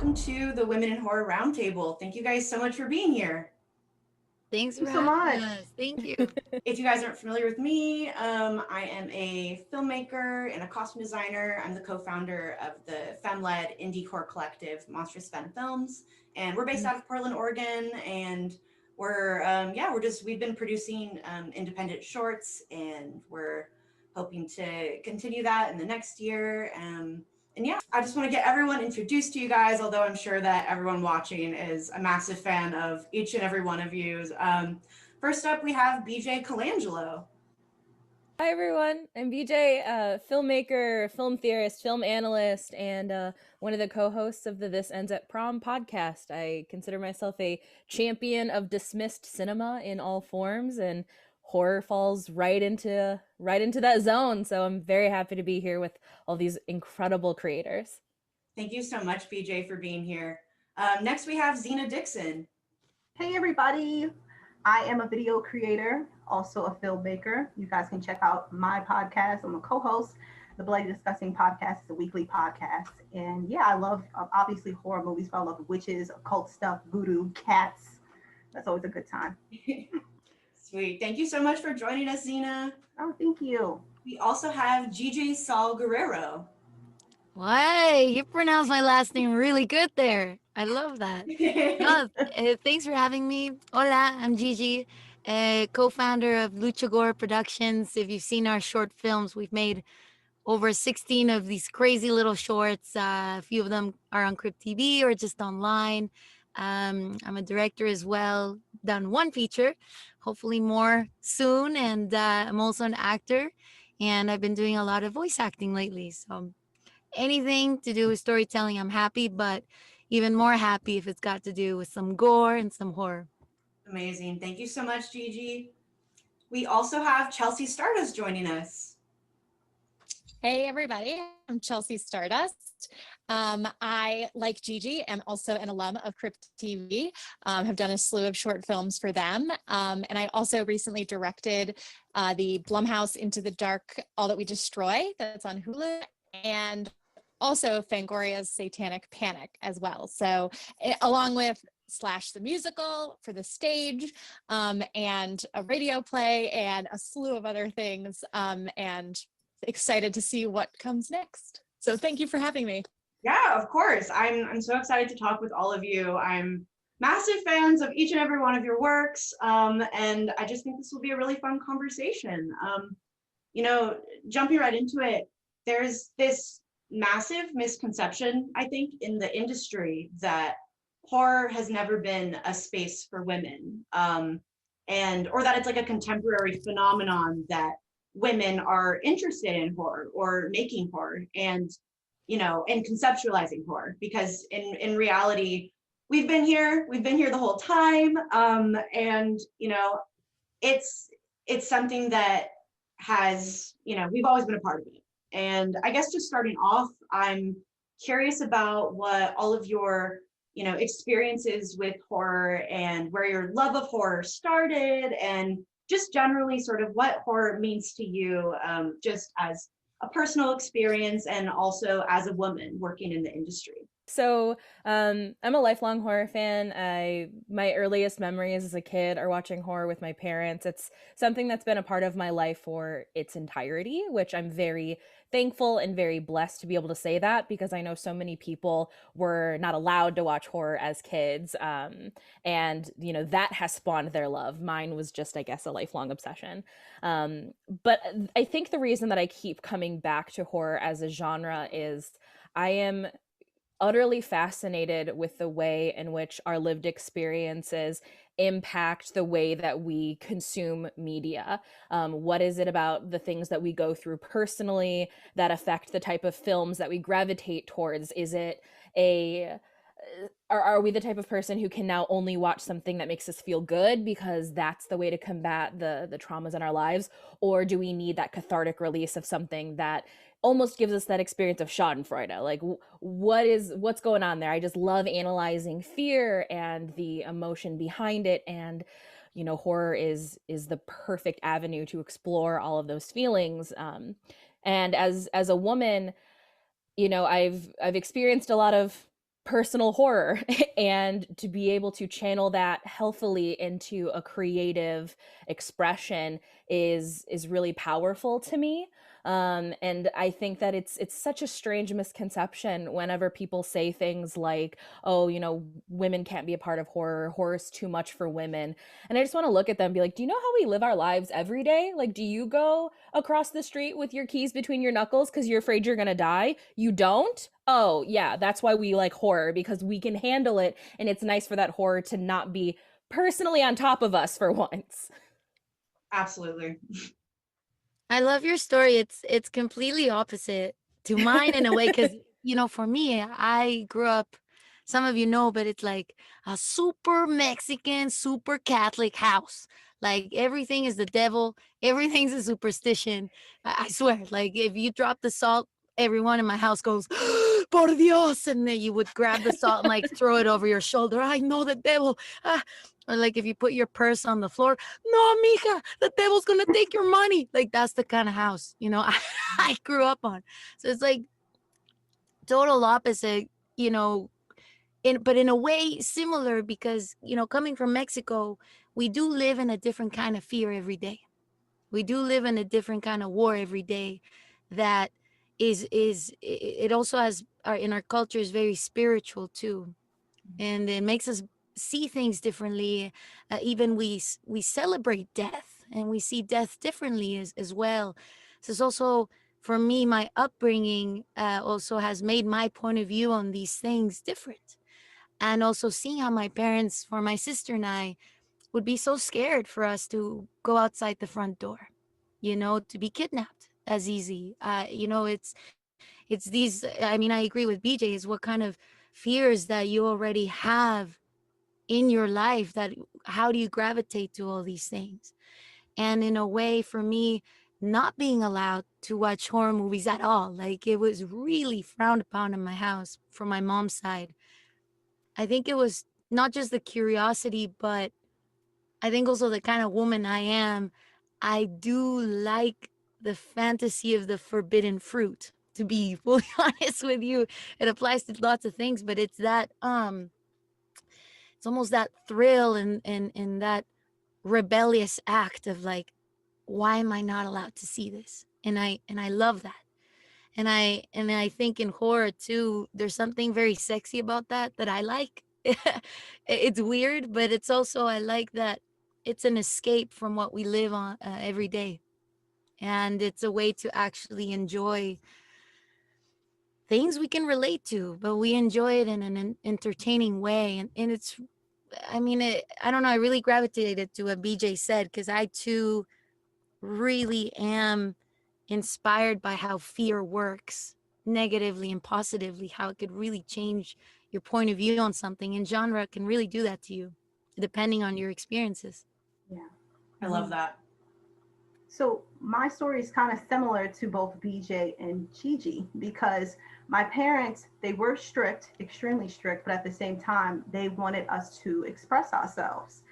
welcome to the Women in Horror Roundtable. Thank you guys so much for being here. Thanks for so having much. us. Thank you. If you guys aren't familiar with me, I am a filmmaker and a costume designer. I'm the co-founder of the femme-led indie horror collective, Monstrous Femme Films, and we're based out of Portland, Oregon. And we've been producing independent shorts, and we're hoping to continue that in the next year. I just want to get everyone introduced to you guys, although I'm sure that everyone watching is a massive fan of each and every one of you. First up, we have BJ Colangelo. Hi, everyone. I'm BJ, filmmaker, film theorist, film analyst, and one of the co-hosts of the This Ends at Prom podcast. I consider myself a champion of dismissed cinema in all forms, and horror falls right into that zone. So I'm very happy to be here with all these incredible creators. Thank you so much, BJ, for being here. Next, we have Zena Dixon. Hey, everybody. I am a video creator, also a filmmaker. You guys can check out my podcast. I'm a co-host. The Bloody Disgusting podcast is a weekly podcast. And yeah, I love, obviously, horror movies, but I love witches, occult stuff, voodoo, cats. That's always a good time. Sweet. Thank you so much for joining us, Zena. Oh, thank you. We also have Gigi Saul Guerrero. Why? You pronounced my last name really good there. I love that. Thanks for having me. Hola, I'm Gigi, co-founder of Lucha Gore Productions. If you've seen our short films, we've made over 16 of these crazy little shorts. A few of them are on Crypt TV or just online. I'm a director as well, done one feature, hopefully more soon. And I'm also an actor, and I've been doing a lot of voice acting lately. So anything to do with storytelling, I'm happy, but even more happy if it's got to do with some gore and some horror. Amazing. Thank you so much, Gigi. We also have Chelsea Stardust joining us. Hey, everybody. I'm Chelsea Stardust. I, like Gigi, am also an alum of Crypt TV, have done a slew of short films for them. And I also recently directed the Blumhouse Into the Dark, All That We Destroy, that's on Hulu, and also Fangoria's Satanic Panic as well. So along with Slash the musical for the stage, and a radio play and a slew of other things, and excited to see what comes next. So thank you for having me. Yeah, of course. I'm so excited to talk with all of you. I'm massive fans of each and every one of your works, and I just think this will be a really fun conversation. Jumping right into it, there's this massive misconception, I think, in the industry that horror has never been a space for women, or that it's like a contemporary phenomenon that women are interested in horror or making horror and conceptualizing horror, because in reality we've been here the whole time, and it's something that has, we've always been a part of it. And I guess just starting off, I'm curious about what all of your experiences with horror and where your love of horror started, and just generally sort of what horror means to you, just as a personal experience and also as a woman working in the industry. So I'm a lifelong horror fan. My earliest memories as a kid are watching horror with my parents. It's something that's been a part of my life for its entirety, which I'm very thankful and very blessed to be able to say that, because I know so many people were not allowed to watch horror as kids. And that has spawned their love. Mine was just, I guess, a lifelong obsession. But I think the reason that I keep coming back to horror as a genre is I am utterly fascinated with the way in which our lived experiences impact the way that we consume media. What is it about the things that we go through personally that affect the type of films that we gravitate towards? Is it are we the type of person who can now only watch something that makes us feel good because that's the way to combat the traumas in our lives? Or do we need that cathartic release of something that almost gives us that experience of schadenfreude? Like, what's going on there? I just love analyzing fear and the emotion behind it. And, horror is the perfect avenue to explore all of those feelings. And as a woman, I've experienced a lot of personal horror and to be able to channel that healthily into a creative expression is really powerful to me. And I think that it's such a strange misconception whenever people say things like, oh, you know, women can't be a part of horror, horror's too much for women. And I just want to look at them and be like, do you know how we live our lives every day? Like, do you go across the street with your keys between your knuckles because you're afraid you're gonna die? You don't? Oh yeah, that's why we like horror, because we can handle it, and it's nice for that horror to not be personally on top of us for once. Absolutely. I love your story. It's completely opposite to mine in a way, because you know, for me, I grew up, some of you know, but it's like a super Mexican, super Catholic house. Like everything is the devil, everything's a superstition. I swear, like if you drop the salt, everyone in my house goes, por Dios, and then you would grab the salt and like throw it over your shoulder. I know the devil. Or like if you put your purse on the floor, no, mija, the devil's gonna take your money. Like that's the kind of house, you know, I grew up on. So it's like total opposite, you know, but in a way similar, because, you know, coming from Mexico, we do live in a different kind of fear every day. We do live in a different kind of war every day that it also has in our culture is very spiritual too, and it makes us see things differently. Even we celebrate death, and we see death differently as well. So it's also, for me, my upbringing also has made my point of view on these things different. And also seeing how my parents, for my sister and I, would be so scared for us to go outside the front door, you know, to be kidnapped as easy. You know, it's these, I mean, I agree with BJ, is what kind of fears that you already have in your life, that how do you gravitate to all these things? And in a way, for me, not being allowed to watch horror movies at all, like it was really frowned upon in my house from my mom's side. I think it was not just the curiosity, but I think also the kind of woman I am. I do like the fantasy of the forbidden fruit, to be fully honest with you. It applies to lots of things, but it's that it's almost that thrill and that rebellious act of like, why am I not allowed to see this? And I love that. And I think in horror too, there's something very sexy about that I like. It's weird, but it's also, I like that it's an escape from what we live on every day, and it's a way to actually enjoy things we can relate to, but we enjoy it in an entertaining way. And it's, I mean, I don't know, I really gravitated to what BJ said, because I too really am inspired by how fear works negatively and positively, how it could really change your point of view on something, and genre can really do that to you depending on your experiences. Yeah. I love that. So my story is kind of similar to both BJ and Gigi, because my parents, they were strict, extremely strict, but at the same time, they wanted us to express ourselves.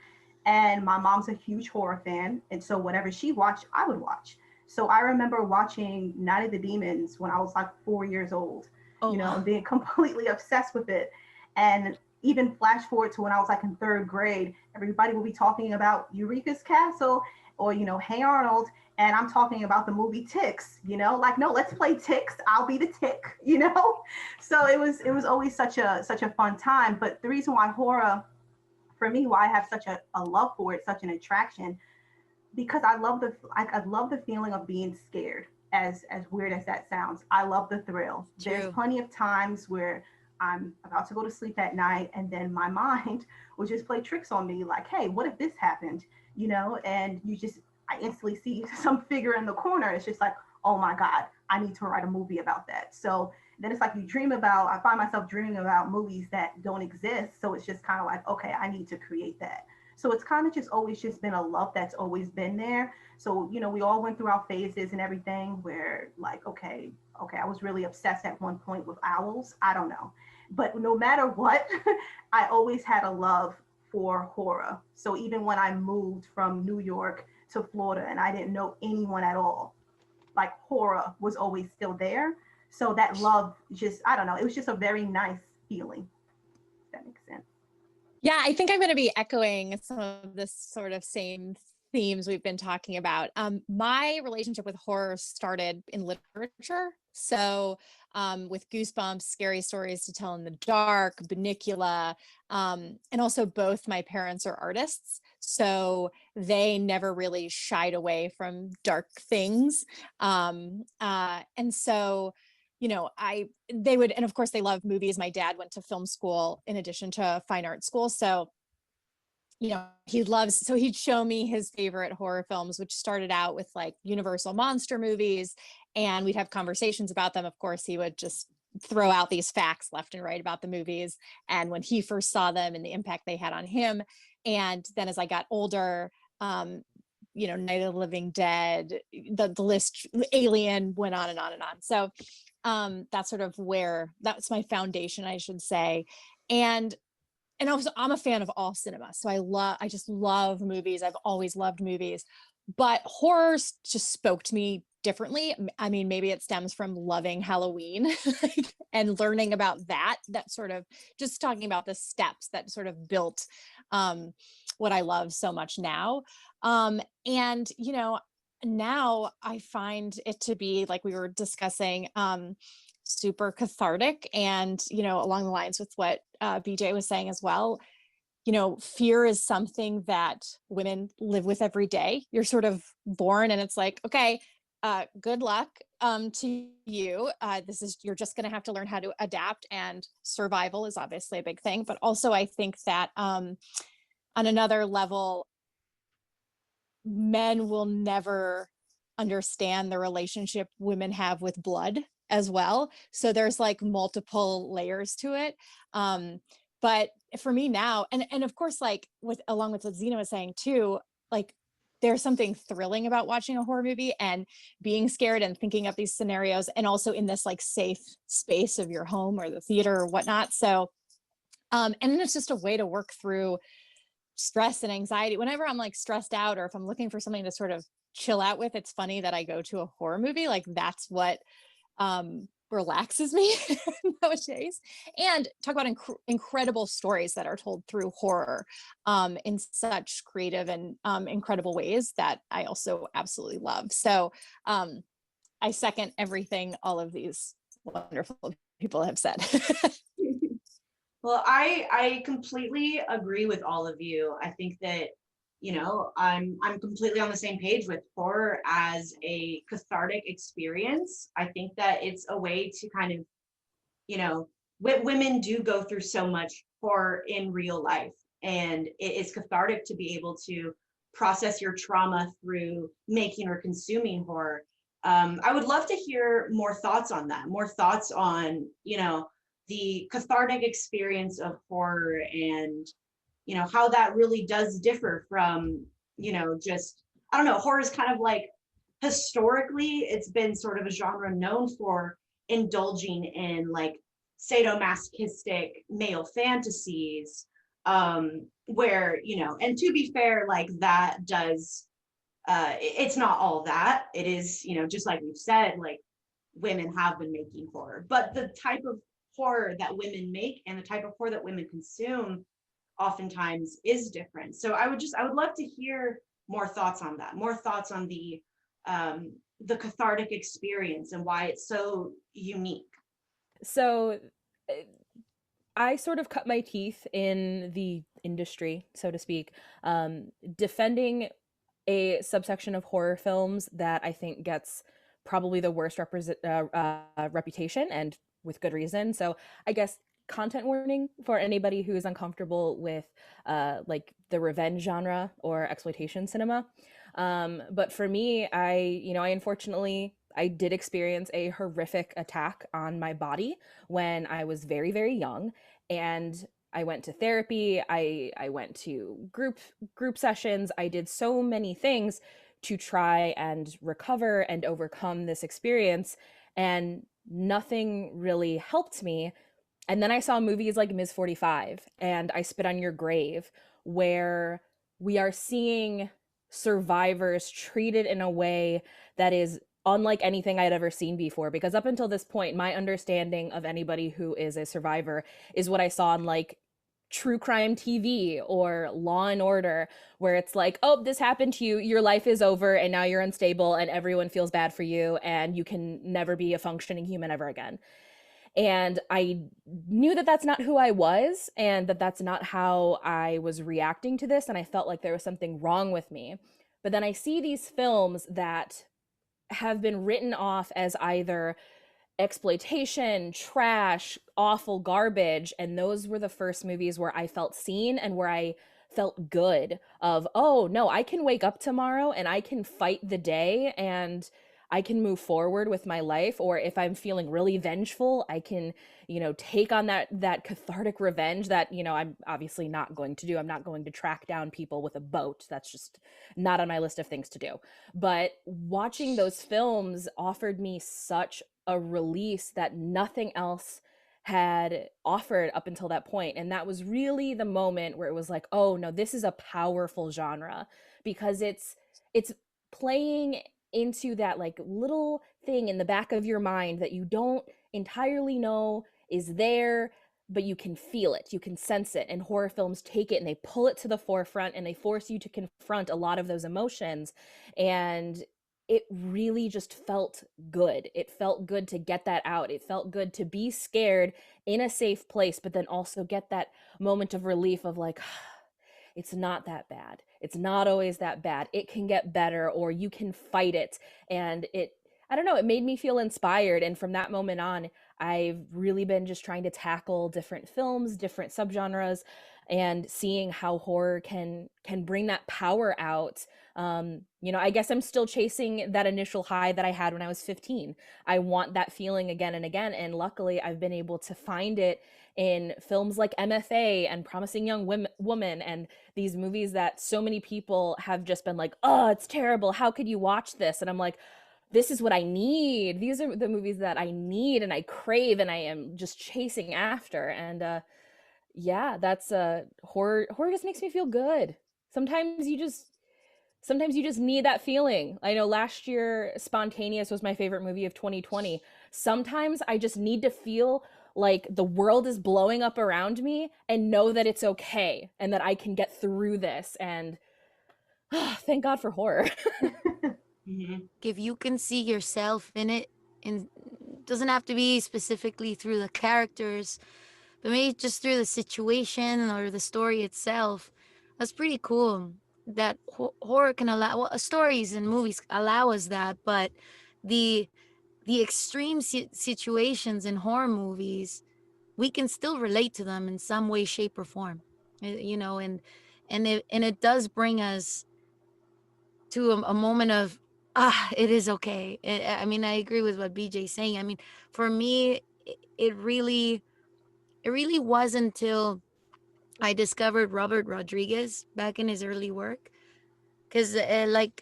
And my mom's a huge horror fan, and so whatever she watched, I would watch. So I remember watching Night of the Demons when I was like 4 years old, Oh, you know, wow. and being completely obsessed with it. And even flash forward to when I was like in third grade, everybody will be talking about Eureka's Castle or, you know, Hey Arnold. And I'm talking about the movie Ticks, you know, like, no, let's play Ticks. I'll be the tick, you know? So it was always such a fun time. But the reason why horror, for me, why I have such a love for it, such an attraction, because I love the feeling of being scared. As weird as that sounds, I love the thrill. True. There's plenty of times where I'm about to go to sleep at night, and then my mind will just play tricks on me, like, hey, what if this happened? You know, and I instantly see some figure in the corner. It's just like, oh my God, I need to write a movie about that. So then it's like I find myself dreaming about movies that don't exist. So it's just kind of like, okay, I need to create that. So it's kind of just always just been a love that's always been there. So, you know, we all went through our phases and everything where like, okay, I was really obsessed at one point with owls. I don't know. But no matter what, I always had a love for horror. So even when I moved from New York to Florida and I didn't know anyone at all, like horror was always still there. So that love just, I don't know, it was just a very nice feeling that makes sense. Yeah, I think I'm going to be echoing some of this sort of same themes we've been talking about. My relationship with horror started in literature. So with Goosebumps, Scary Stories to Tell in the Dark, Bunnicula, and also both my parents are artists. So they never really shied away from dark things. And so they would, and of course they love movies. My dad went to film school in addition to fine art school. So, he'd show me his favorite horror films, which started out with like Universal monster movies, and we'd have conversations about them. Of course, he would just throw out these facts left and right about the movies and when he first saw them and the impact they had on him. And then as I got older, Night of the Living Dead, the list, Alien, went on and on and on. So that's sort of that's my foundation, I should say. And also I'm a fan of all cinema. So I just love movies. I've always loved movies, but horror just spoke to me differently. I mean, maybe it stems from loving Halloween and learning about that sort of just talking about the steps that sort of built what I love so much now. And, now I find it to be, like we were discussing, super cathartic and, along the lines with what BJ was saying as well. Fear is something that women live with every day. You're sort of born and it's like, okay, good luck to you. You're just going to have to learn how to adapt, and survival is obviously a big thing. But also I think that on another level, men will never understand the relationship women have with blood as well. So there's like multiple layers to it. But for me now, and of course, like along with what Zena was saying too, like there's something thrilling about watching a horror movie and being scared and thinking up these scenarios, and also in this like safe space of your home or the theater or whatnot. So, and then it's just a way to work through stress and anxiety. Whenever I'm like stressed out, or if I'm looking for something to sort of chill out with, it's funny that I go to a horror movie. Like that's what relaxes me nowadays. And talk about incredible stories that are told through horror in such creative and incredible ways that I also absolutely love. So I second everything all of these wonderful people have said. Well, I completely agree with all of you. I think that, I'm completely on the same page with horror as a cathartic experience. I think that it's a way to kind of, women do go through so much horror in real life, and it is cathartic to be able to process your trauma through making or consuming horror. I would love to hear more thoughts on that, more thoughts on, the cathartic experience of horror, and how that really does differ from just, I don't know, horror is kind of like, historically it's been sort of a genre known for indulging in like sadomasochistic male fantasies, where and to be fair, like that does it's not all that. It is, just like we've said, like women have been making horror, but the type of horror that women make and the type of horror that women consume oftentimes is different. So I would love to hear more thoughts on that, more thoughts on the cathartic experience and why it's so unique. So I sort of cut my teeth in the industry, so to speak, defending a subsection of horror films that I think gets probably the worst reputation, and with good reason. So I guess content warning for anybody who is uncomfortable with like the revenge genre or exploitation cinema. But for me, I unfortunately, I did experience a horrific attack on my body when I was very, very young. And I went to therapy. I went to group sessions. I did so many things to try and recover and overcome this experience, and nothing really helped me. And then I saw movies like Ms. 45 and I Spit on Your Grave, where we are seeing survivors treated in a way that is unlike anything I'd ever seen before. Because up until this point, my understanding of anybody who is a survivor is what I saw in like true crime TV or Law and Order, where it's like, oh, this happened to you, your life is over, and now you're unstable, and everyone feels bad for you, and you can never be a functioning human ever again. And I knew that that's not who I was, and that that's not how I was reacting to this, and I felt like there was something wrong with me. But then I see these films that have been written off as either exploitation, trash, awful garbage, and those were the first movies where I felt seen and where I felt good of, oh no, I can wake up tomorrow and I can fight the day and I can move forward with my life. Or if I'm feeling really vengeful, I can, take on that cathartic revenge that, I'm obviously not going to do. I'm not going to track down people with a boat. That's just not on my list of things to do. But watching those films offered me such a release that nothing else had offered up until that point. And that was really the moment where it was like, oh no, this is a powerful genre, because it's playing into that like little thing in the back of your mind that you don't entirely know is there, but you can feel it, you can sense it. And horror films take it and they pull it to the forefront and they force you to confront a lot of those emotions. And it really just felt good. It felt good to get that out. It felt good to be scared in a safe place, but then also get that moment of relief of like, it's not that bad. It's not always that bad. It can get better, or you can fight it. And I don't know, it made me feel inspired. And from that moment on, I've really been just trying to tackle different films, different subgenres, and seeing how horror can bring that power out. I guess I'm still chasing that initial high that I had when I was 15. I want that feeling again and again. And luckily I've been able to find it in films like MFA and Promising Young Woman, and these movies that so many people have just been like, oh, it's terrible. How could you watch this? And I'm like, this is what I need. These are the movies that I need and I crave and I am just chasing after. And yeah, that's horror just makes me feel good. Sometimes you just need that feeling. I know last year Spontaneous was my favorite movie of 2020. Sometimes I just need to feel like the world is blowing up around me and know that it's okay and that I can get through this. And thank God for horror. If you can see yourself in it, and it doesn't have to be specifically through the characters, but maybe just through the situation or the story itself, that's pretty cool. That horror can allow, well, stories and movies allow us that, but the extreme situations in horror movies, we can still relate to them in some way, shape, or form, and it does bring us to a moment of, it is okay. I mean, I agree with what BJ's saying. I mean, for me, it really wasn't until I discovered Robert Rodriguez back in his early work, because like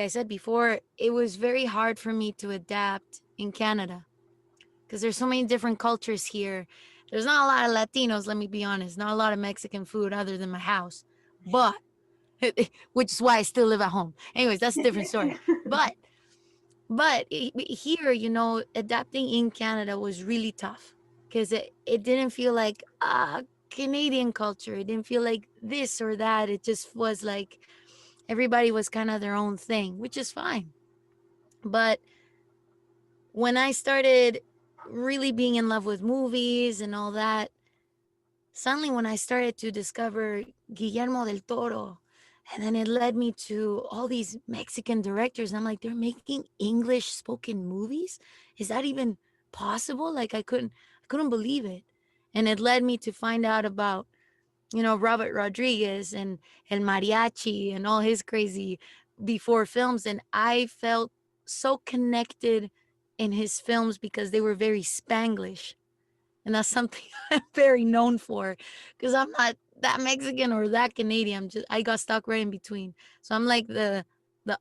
I said before, it was very hard for me to adapt in Canada because there's so many different cultures here. There's not a lot of Latinos, let me be honest, not a lot of Mexican food other than my house, but which is why I still live at home. Anyways, that's a different story. But here, adapting in Canada was really tough because it didn't feel like Canadian culture. It didn't feel like this or that. It just was like everybody was kind of their own thing, which is fine. But when I started really being in love with movies and all that, suddenly when I started to discover Guillermo del Toro, and then it led me to all these Mexican directors, I'm like, they're making English spoken movies? Is that even possible? Like I couldn't believe it. And it led me to find out about, Robert Rodriguez and El Mariachi and all his crazy before films. And I felt so connected in his films because they were very Spanglish. And that's something I'm very known for, because I'm not that Mexican or that Canadian. I got stuck right in between. So I'm like the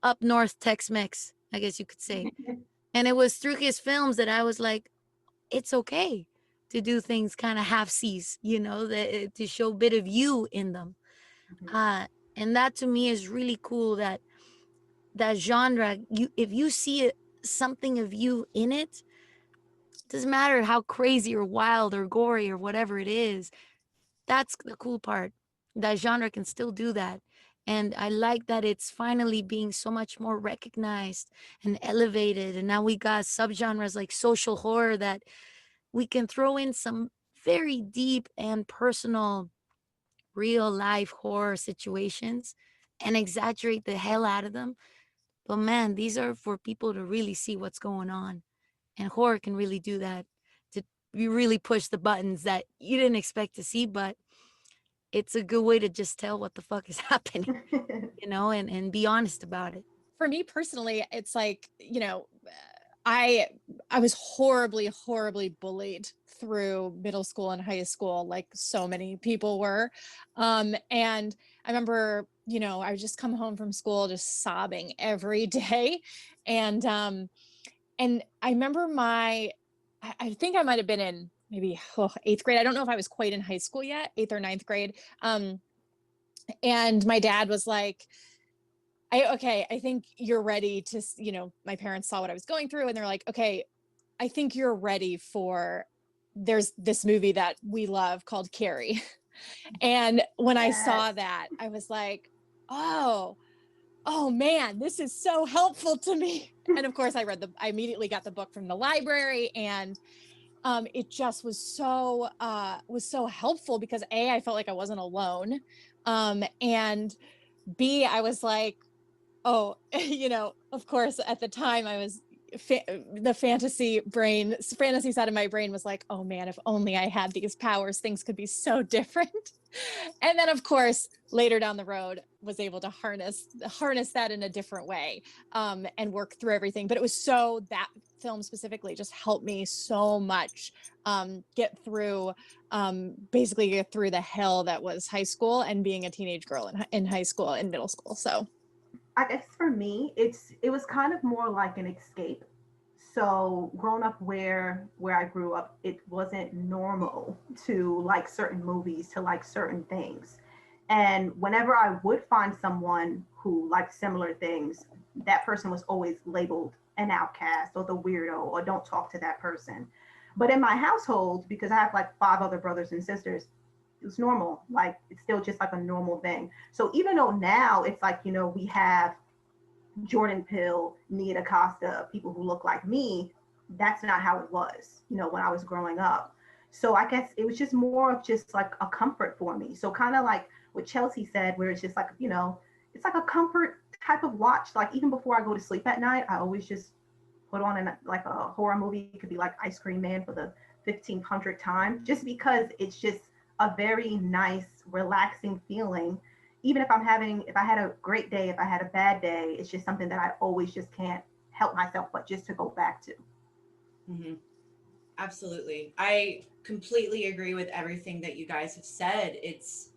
up north Tex-Mex, I guess you could say. And it was through his films that I was like, it's okay to do things kind of half-seas, to show a bit of you in them. And that to me is really cool, that genre, if you see something of you in it, doesn't matter how crazy or wild or gory or whatever it is, That's the cool part. That genre can still do that. And I like that it's finally being so much more recognized and elevated. And now we got subgenres like social horror that we can throw in some very deep and personal real life horror situations and exaggerate the hell out of them. But man, these are for people to really see what's going on. And horror can really do that, to you really push the buttons that you didn't expect to see, but it's a good way to just tell what the fuck is happening, and be honest about it. For me personally, it's like, I was horribly bullied through middle school and high school, like so many people were. And I remember, I would just come home from school just sobbing every day. And I remember I think I might have been in maybe 8th grade. I don't know if I was quite in high school yet, 8th or 9th grade. And my dad was like, I think you're ready to, my parents saw what I was going through and they're like, okay, I think you're ready there's this movie that we love called Carrie. And when I saw that, I was like, oh man, this is so helpful to me. And of course I immediately got the book from the library, and it just was so helpful because A, I felt like I wasn't alone. And B, I was like, oh, of course, at the time I was the fantasy side of my brain was like, oh man, if only I had these powers, things could be so different. And then of course, later down the road was able to harness that in a different way, and work through everything. But it was that film specifically just helped me so much, get through the hell that was high school and being a teenage girl in high school and middle school. So I guess for me, it was kind of more like an escape. So growing up where I grew up, it wasn't normal to like certain movies, to like certain things. And whenever I would find someone who liked similar things, that person was always labeled an outcast or the weirdo or don't talk to that person. But in my household, because I have like 5 other brothers and sisters, it was normal. Like it's still just like a normal thing. So even though now it's like, we have Jordan Peele, Nia DaCosta, people who look like me, that's not how it was, when I was growing up. So I guess it was just more of just like a comfort for me. So kind of like what Chelsea said, where it's just like, it's like a comfort type of watch. Like even before I go to sleep at night, I always just put on like a horror movie. It could be like Ice Cream Man for the 1500th time, just because it's just a very nice, relaxing feeling. Even if I had a great day, if I had a bad day, it's just something that I always just can't help myself but just to go back to. Mm-hmm. Absolutely. I completely agree with everything that you guys have said. It's,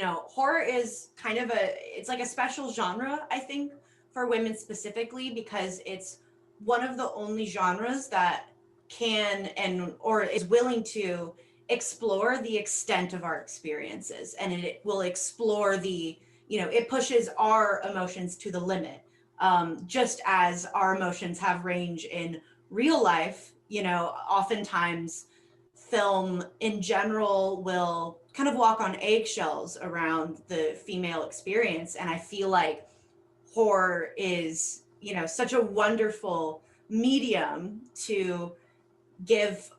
horror is kind of it's like a special genre, I think, for women specifically, because it's one of the only genres that can or is willing to explore the extent of our experiences, and it will explore it pushes our emotions to the limit, just as our emotions have range in real life. Oftentimes film in general will kind of walk on eggshells around the female experience, and I feel like horror is such a wonderful medium to give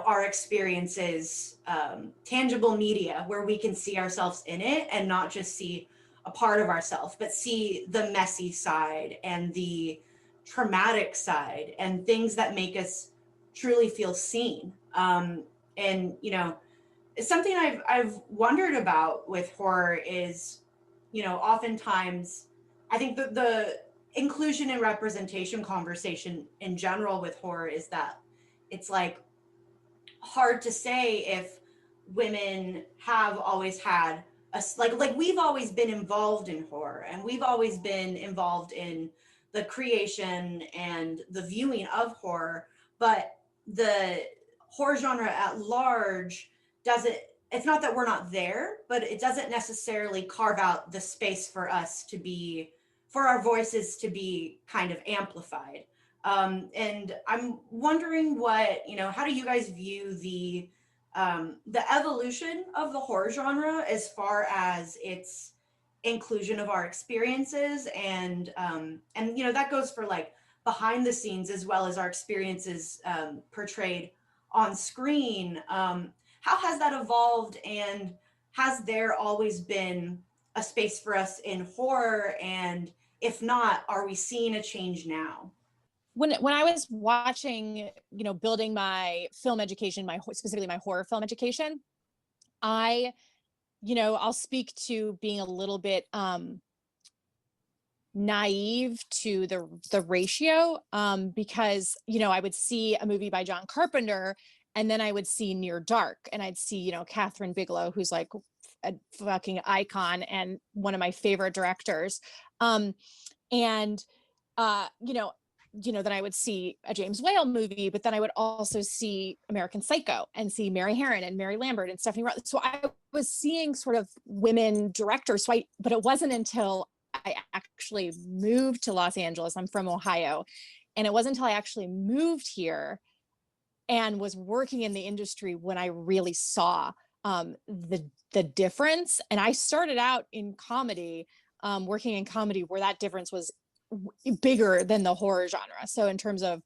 our experiences tangible media where we can see ourselves in it and not just see a part of ourselves, but see the messy side and the traumatic side and things that make us truly feel seen. And it's something I've wondered about with horror is, oftentimes I think the inclusion and representation conversation in general with horror is that it's like hard to say if women have always had like we've always been involved in horror, and we've always been involved in the creation and the viewing of horror, but the horror genre at large doesn't, it's not that we're not there, but it doesn't necessarily carve out the space for our voices to be kind of amplified. And I'm wondering how do you guys view the the evolution of the horror genre as far as its inclusion of our experiences, and you know, that goes for like behind the scenes as well as our experiences portrayed on screen. How has that evolved, and has there always been a space for us in horror, and if not, are we seeing a change now? When I was watching, you know, building my film education, specifically my horror film education, I, you know, I'll speak to being a little bit naive to the ratio, because, you know, I would see a movie by John Carpenter, and then I would see Near Dark, and I'd see, you know, Catherine Bigelow, who's like a fucking icon and one of my favorite directors, and then I would see a James Whale movie, but then I would also see American Psycho and see Mary Harron and Mary Lambert and Stephanie Roth. So I was seeing sort of women directors. But it wasn't until I actually moved to Los Angeles. I'm from Ohio. And it wasn't until I actually moved here and was working in the industry when I really saw the difference. And I started out in comedy, working in comedy, where that difference was bigger than the horror genre. So in terms of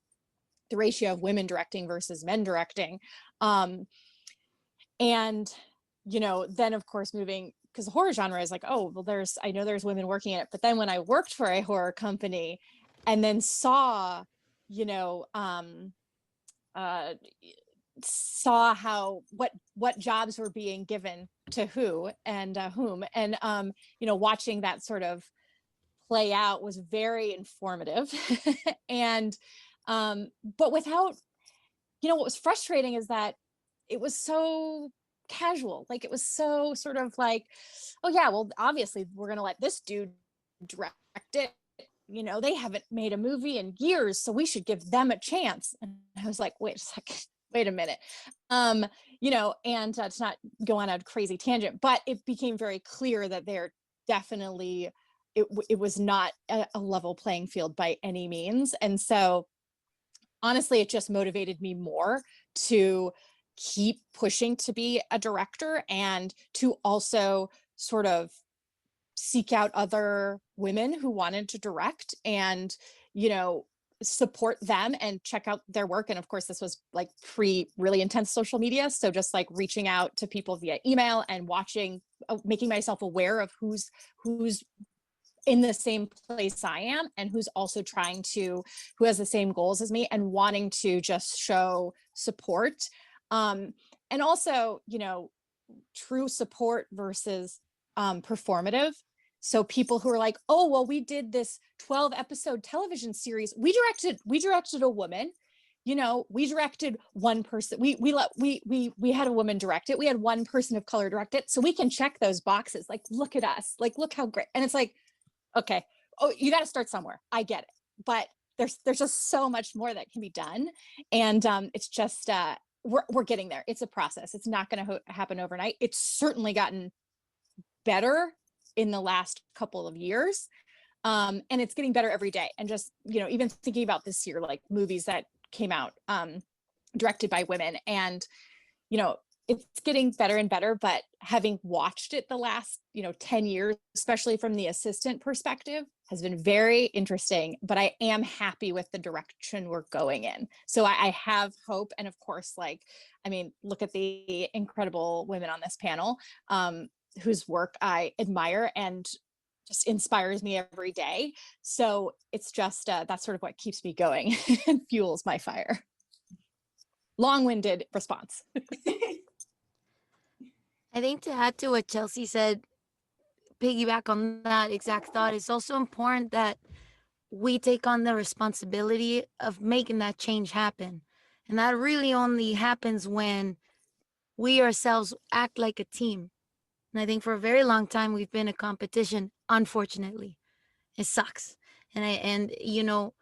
the ratio of women directing versus men directing, and you know, then of course moving, because the horror genre is like, oh well, I know there's women working in it, but then when I worked for a horror company and then saw, you know, saw how what jobs were being given to who and whom, and you know, watching that sort of play out was very informative. And but without, you know, what was frustrating is that it was so casual. Like, it was so sort of like, oh yeah, well obviously we're gonna let this dude direct it, you know, they haven't made a movie in years, so we should give them a chance. And I was like, wait a second, wait a minute. You know, and to not go on a crazy tangent, but it became very clear that they're definitely, it was not a level playing field by any means. And so honestly, it just motivated me more to keep pushing to be a director, and to also sort of seek out other women who wanted to direct, and, you know, support them and check out their work. And of course, this was like pre really intense social media. So just like reaching out to people via email and watching, making myself aware of who's in the same place I am, and who has the same goals as me and wanting to just show support. And also, you know, true support versus performative. So people who are like, oh, well, we did this 12 episode television series. We directed a woman, you know, we directed one person. We had a woman direct it. We had one person of color direct it. So we can check those boxes. Like, look at us, like, look how great. And it's like, okay, oh, you got to start somewhere. I get it. But there's just so much more that can be done. And it's just, we're getting there. It's a process. It's not going to happen overnight. It's certainly gotten better in the last couple of years. And it's getting better every day. And just, you know, even thinking about this year, like movies that came out directed by women, and, you know, it's getting better and better. But having watched it the last, you know, 10 years, especially from the assistant perspective, has been very interesting. But I am happy with the direction we're going in. So I have hope. And of course, like, I mean, look at the incredible women on this panel, whose work I admire and just inspires me every day. So it's just, that's sort of what keeps me going and fuels my fire. Long-winded response. I think to add to what Chelsea said, piggyback on that exact thought, it's also important that we take on the responsibility of making that change happen. And that really only happens when we ourselves act like a team. And I think for a very long time, we've been a competition, unfortunately. It sucks. And you know,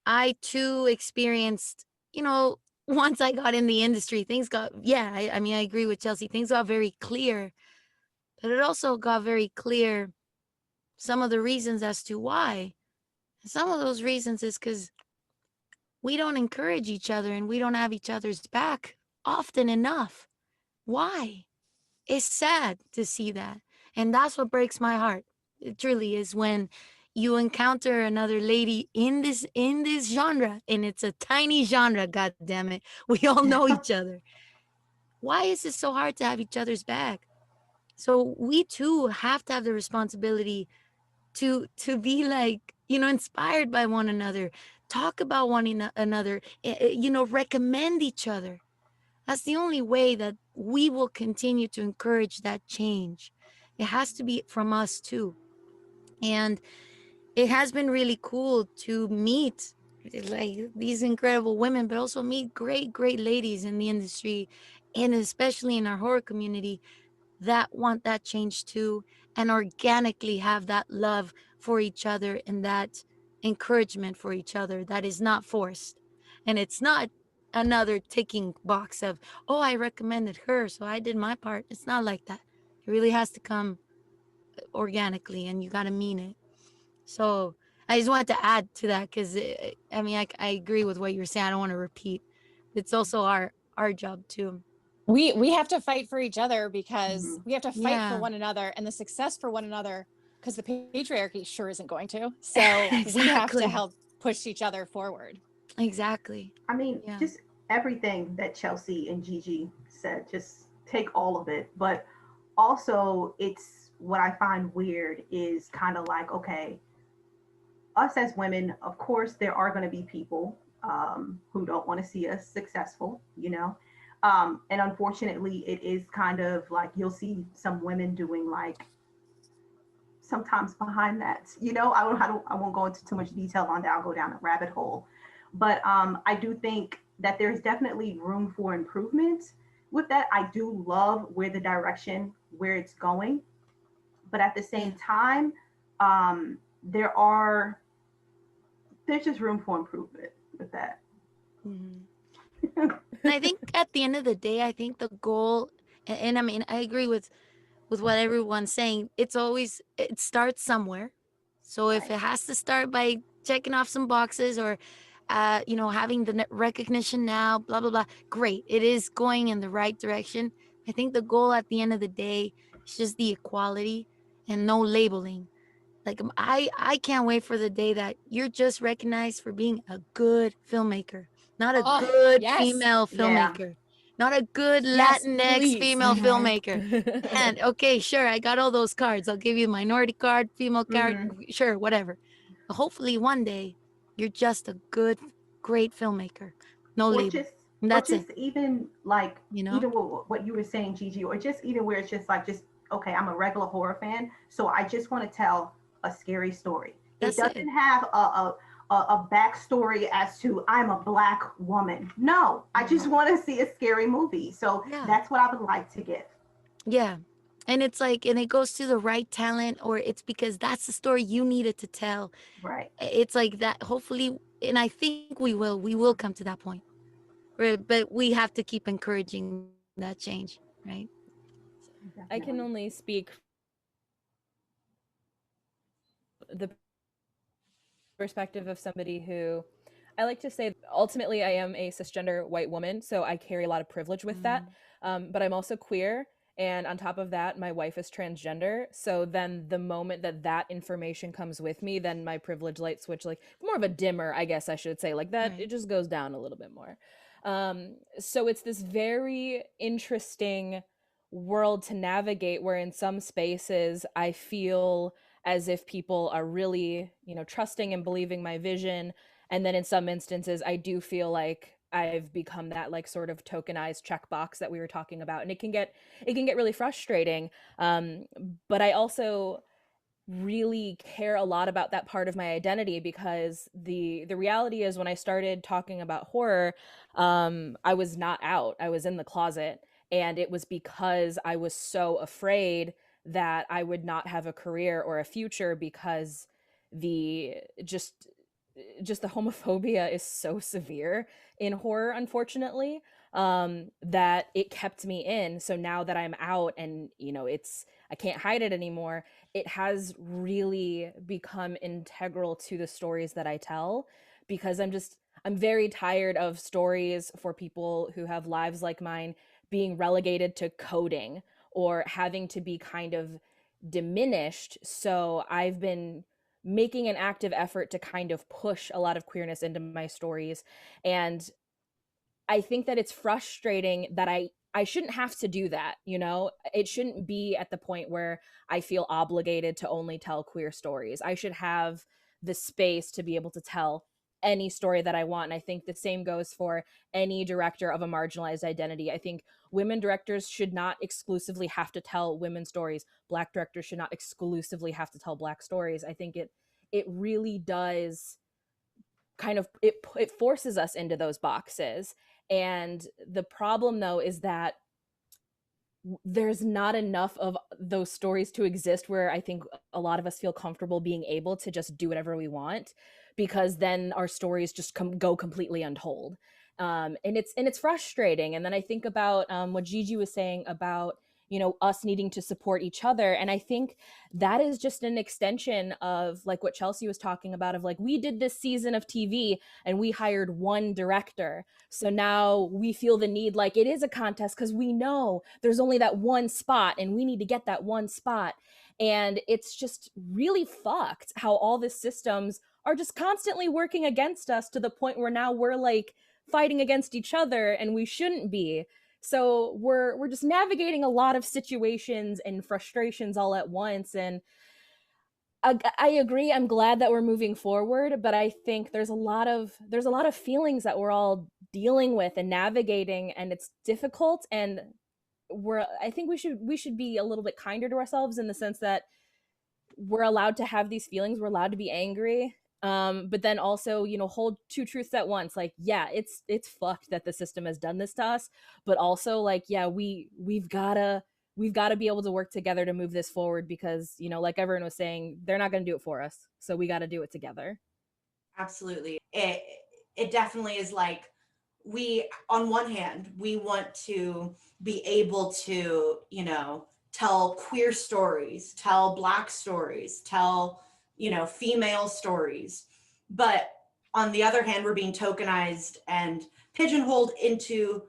I too experienced, you know, once I got in the industry, things got, I mean, I agree with Chelsea, things got very clear, but it also got very clear some of the reasons as to why. And some of those reasons is because we don't encourage each other and we don't have each other's back often enough. Why? It's sad to see that. And that's what breaks my heart. It truly is when you encounter another lady in this genre, and it's a tiny genre, god damn it. We all know each other. Why is it so hard to have each other's back? So we too have to have the responsibility to be like, inspired by one another, talk about another, recommend each other. That's the only way that we will continue to encourage that change. It has to be from us too. And it has been really cool to meet like these incredible women, but also meet great ladies in the industry, and especially in our horror community, that want that change too, and organically have that love for each other and that encouragement for each other that is not forced. And it's not another ticking box of, oh, I recommended her, so I did my part. It's not like that. It really has to come organically, and you got to mean it. So I just wanted to add to that because I agree with what you're saying. I don't want to repeat. It's also our job too. We have to fight for each other because we have to fight for Yeah. one another and the success for one another, because the patriarchy sure isn't going to. So we have to Exactly. help push each other forward. Exactly. I mean, Yeah. just everything that Chelsea and Gigi said, just take all of it. But also, it's what I find weird is kind of like, okay, us as women, of course, there are going to be people who don't want to see us successful, you know. And unfortunately, it is kind of like you'll see some women doing like sometimes behind that, you know. I won't go into too much detail on that. I'll go down a rabbit hole. But I do think that there's definitely room for improvement with that. I do love where the direction where it's going, but at the same time, um, there are there's just room for improvement with that. Mm-hmm. And I think at the end of the day, I think the goal, and I mean, I agree with what everyone's saying. It starts somewhere. So if it has to start by checking off some boxes, or having the recognition now, blah blah blah, great. It is going in the right direction. I think the goal at the end of the day is just the equality and no labeling. Like I can't wait for the day that you're just recognized for being a good filmmaker, not a good female filmmaker, not a good Latinx female filmmaker. And okay, sure, I got all those cards. I'll give you minority card, female card, sure, whatever. But hopefully one day you're just a good, great filmmaker. No or label. just And that's or just it. even like You know? even what you were saying, Gigi, or just even where it's just like, just okay, I'm a regular horror fan, so I just want to tell a scary story. That's It doesn't have a backstory as to I'm a Black woman. No, I just want to see a scary movie. So that's what I would like to give. Yeah. And it's like, and it goes to the right talent, or it's because that's the story you needed to tell. Right. It's like that, hopefully, and I think we will come to that point. But we have to keep encouraging that change, right? I can only speak the perspective of somebody who, I like to say, ultimately I am a cisgender white woman, so I carry a lot of privilege with that. But I'm also queer, and on top of that, my wife is transgender. So then the moment that information comes with me, then my privilege light switch, like more of a dimmer, I guess I should say, like that, it just goes down a little bit more. So it's this very interesting world to navigate, where in some spaces I feel as if people are really, trusting and believing my vision. And then in some instances, I do feel like I've become that like sort of tokenized checkbox that we were talking about. And it can get really frustrating. But I also really care a lot about that part of my identity, because the reality is, when I started talking about horror, I was not out. I was in the closet. And it was because I was so afraid that I would not have a career or a future, because the just the homophobia is so severe in horror, unfortunately, that it kept me in. So now that I'm out, and I can't hide it anymore, it has really become integral to the stories that I tell, because I'm very tired of stories for people who have lives like mine being relegated to coding or having to be kind of diminished. So I've been making an active effort to kind of push a lot of queerness into my stories. And I think that it's frustrating that I shouldn't have to do that, you know? It shouldn't be at the point where I feel obligated to only tell queer stories. I should have the space to be able to tell any story that I want. And I think the same goes for any director of a marginalized identity. I think women directors should not exclusively have to tell women's stories. Black directors should not exclusively have to tell Black stories. I think it really does kind of, it forces us into those boxes. And the problem though is that there's not enough of those stories to exist where I think a lot of us feel comfortable being able to just do whatever we want, because then our stories just go completely untold. And it's frustrating. And then I think about what Gigi was saying about, you know, us needing to support each other. And I think that is just an extension of like what Chelsea was talking about, of like, we did this season of TV and we hired one director. So now we feel the need, like it is a contest because we know there's only that one spot and we need to get that one spot. And it's just really fucked how all the systems are just constantly working against us to the point where now we're like fighting against each other and we shouldn't be. So we're just navigating a lot of situations and frustrations all at once. And I agree. I'm glad that we're moving forward, but I think there's a lot of feelings that we're all dealing with and navigating, and it's difficult. And I think we should be a little bit kinder to ourselves in the sense that we're allowed to have these feelings. We're allowed to be angry. But then also, you know, hold two truths at once. Like, yeah, it's fucked that the system has done this to us, but also like, yeah, we've gotta be able to work together to move this forward because, you know, like everyone was saying, they're not going to do it for us. So we got to do it together. Absolutely. It definitely is like, we, on one hand, we want to be able to, you know, tell queer stories, tell Black stories, tell, you know, female stories. But on the other hand, we're being tokenized and pigeonholed into,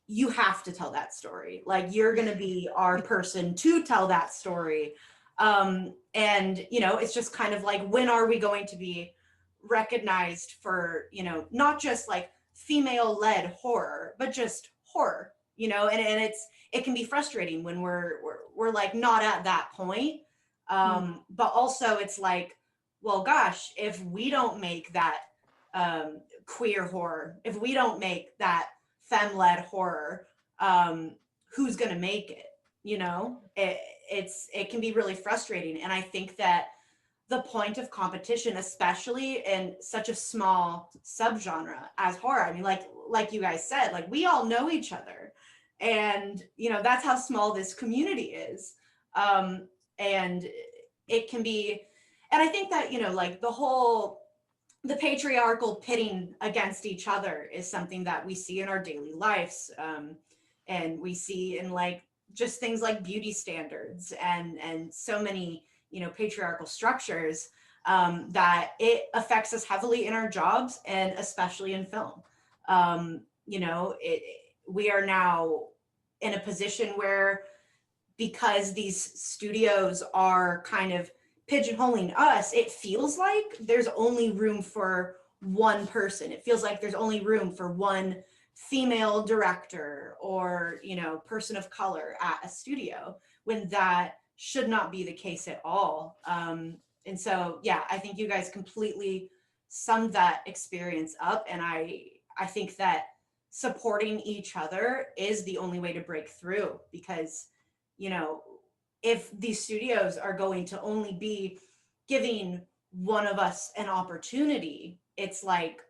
you have to tell that story. Like, you're going to be our person to tell that story. And, you know, it's just kind of like, when are we going to be recognized for, you know, not just like female-led horror, but just horror, you know? And it can be frustrating when we're like not at that point. But also it's like, well, gosh, if we don't make that queer horror, if we don't make that femme-led horror, who's gonna make it? You know, it can be really frustrating. And I think that the point of competition, especially in such a small subgenre as horror, I mean, like you guys said, like, we all know each other, and you know, that's how small this community is. And it can be, and I think that, you know, like the patriarchal pitting against each other is something that we see in our daily lives. And we see in like just things like beauty standards and so many, you know, patriarchal structures, that it affects us heavily in our jobs and especially in film. You know, we are now in a position where, because these studios are kind of pigeonholing us, it feels like there's only room for one person. It feels like there's only room for one female director or, you know, person of color at a studio, when that should not be the case at all. And so, yeah, I think you guys completely summed that experience up. And I think that supporting each other is the only way to break through, because, you know, if these studios are going to only be giving one of us an opportunity, it's like,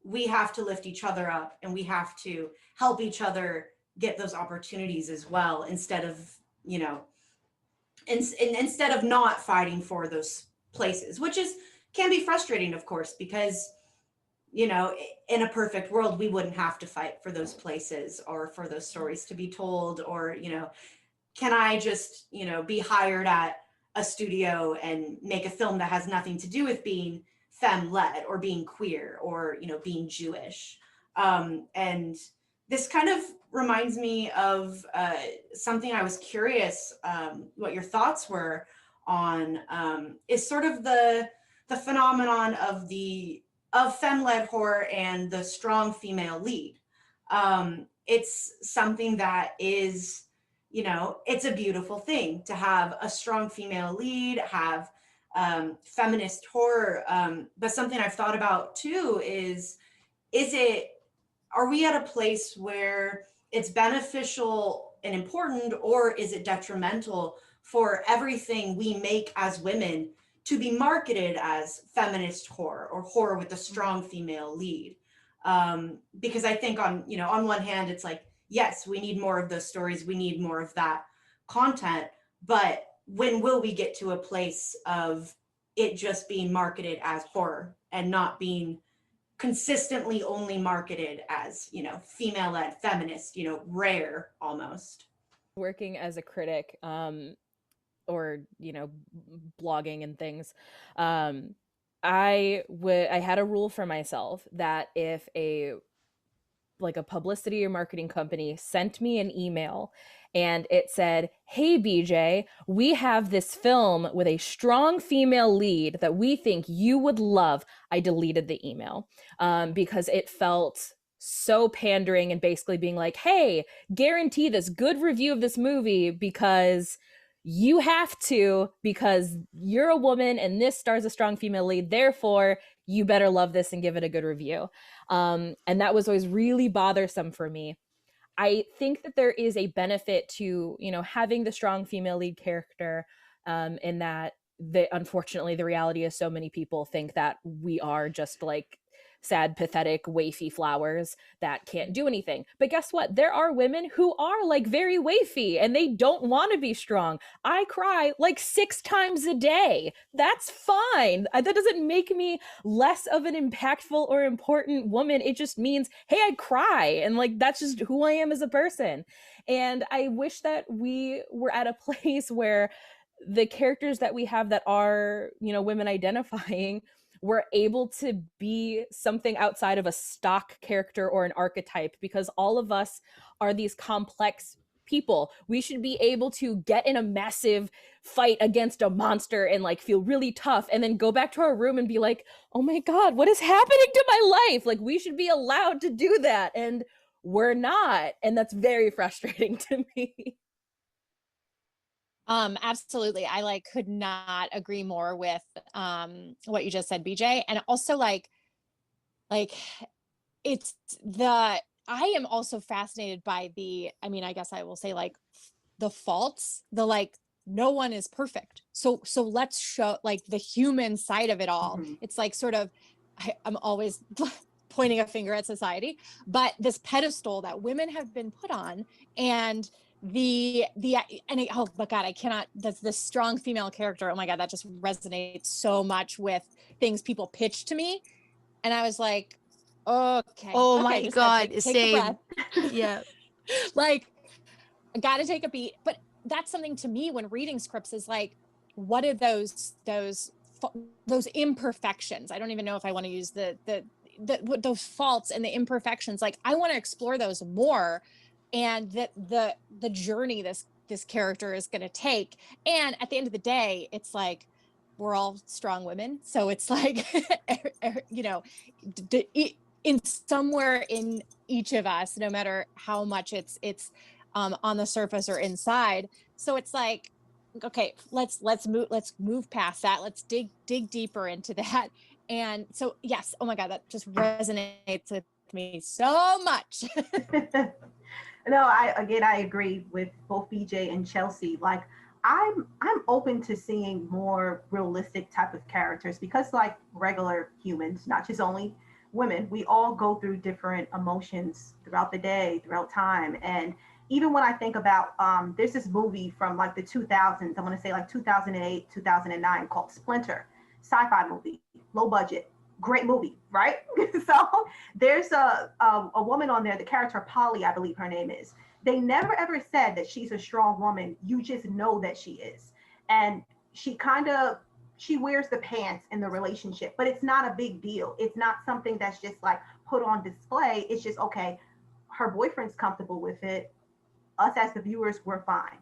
we have to lift each other up and we have to help each other get those opportunities as well, instead of, you know, instead of not fighting for those places, which can be frustrating, of course, because, you know, in a perfect world, we wouldn't have to fight for those places or for those stories to be told, or, you know, can I just, you know, be hired at a studio and make a film that has nothing to do with being femme-led or being queer or, you know, being Jewish? And this kind of reminds me of something I was curious what your thoughts were on, is sort of the phenomenon of femme-led horror and the strong female lead. It's something that is, you know, it's a beautiful thing to have a strong female lead, have feminist horror. But something I've thought about too are we at a place where it's beneficial and important, or is it detrimental for everything we make as women to be marketed as feminist horror or horror with a strong female lead? Because I think on one hand, it's like, yes, we need more of those stories. We need more of that content. But when will we get to a place of it just being marketed as horror and not being consistently only marketed as, you know, female-led, feminist, you know, rare almost? Working as a critic, or, you know, blogging and things, I had a rule for myself that if a publicity or marketing company sent me an email and it said, "Hey BJ, we have this film with a strong female lead that we think you would love," I deleted the email, because it felt so pandering and basically being like, "Hey, guarantee this good review of this movie because you have to, because you're a woman and this stars a strong female lead, therefore you better love this and give it a good review." And that was always really bothersome for me. I think that there is a benefit to, you know, having the strong female lead character, in that unfortunately the reality is so many people think that we are just like sad, pathetic, waify flowers that can't do anything. But guess what? There are women who are like very waify and they don't want to be strong. I cry like 6 times a day. That's fine. That doesn't make me less of an impactful or important woman. It just means, hey, I cry. And like, that's just who I am as a person. And I wish that we were at a place where the characters that we have that are, you know, women identifying were able to be something outside of a stock character or an archetype, because all of us are these complex people. We should be able to get in a massive fight against a monster and like feel really tough and then go back to our room and be like, "Oh my God, what is happening to my life?" Like, we should be allowed to do that, and we're not. And that's very frustrating to me. Absolutely. I like could not agree more with what you just said, BJ. And also like it's I am also fascinated by I guess I will say like the faults, no one is perfect. So let's show like the human side of it all. Mhm. It's like sort of, I'm always pointing a finger at society, but this pedestal that women have been put on, and oh my God, I cannot, that's the strong female character. Oh my God, that just resonates so much with things people pitch to me. And I was like, okay. Oh okay, my just gotta God, take a same. breath. Yeah. Like, I gotta take a beat. But that's something to me when reading scripts is like, what are those imperfections? I don't even know if I want to use those faults and the imperfections. Like, I want to explore those more, and that the journey this character is going to take. And at the end of the day, it's like, we're all strong women, so it's like you know, in somewhere in each of us, no matter how much it's on the surface or inside. So it's like, okay, let's move past that. Let's dig deeper into that. And so, yes, oh my God, that just resonates with me so much. No, I agree with both BJ and Chelsea. Like, I'm open to seeing more realistic type of characters, because like regular humans, not just only women, we all go through different emotions throughout the day, throughout time. And even when I think about, there's this movie from like the 2000s, I want to say like 2008, 2009, called Splinter, sci-fi movie, low budget, great movie, right? So there's a woman on there, the character Polly, I believe her name is. They never ever said that she's a strong woman. You just know that she is. And she wears the pants in the relationship, but it's not a big deal. It's not something that's just like put on display. It's just, okay, her boyfriend's comfortable with it, us as the viewers, we're fine.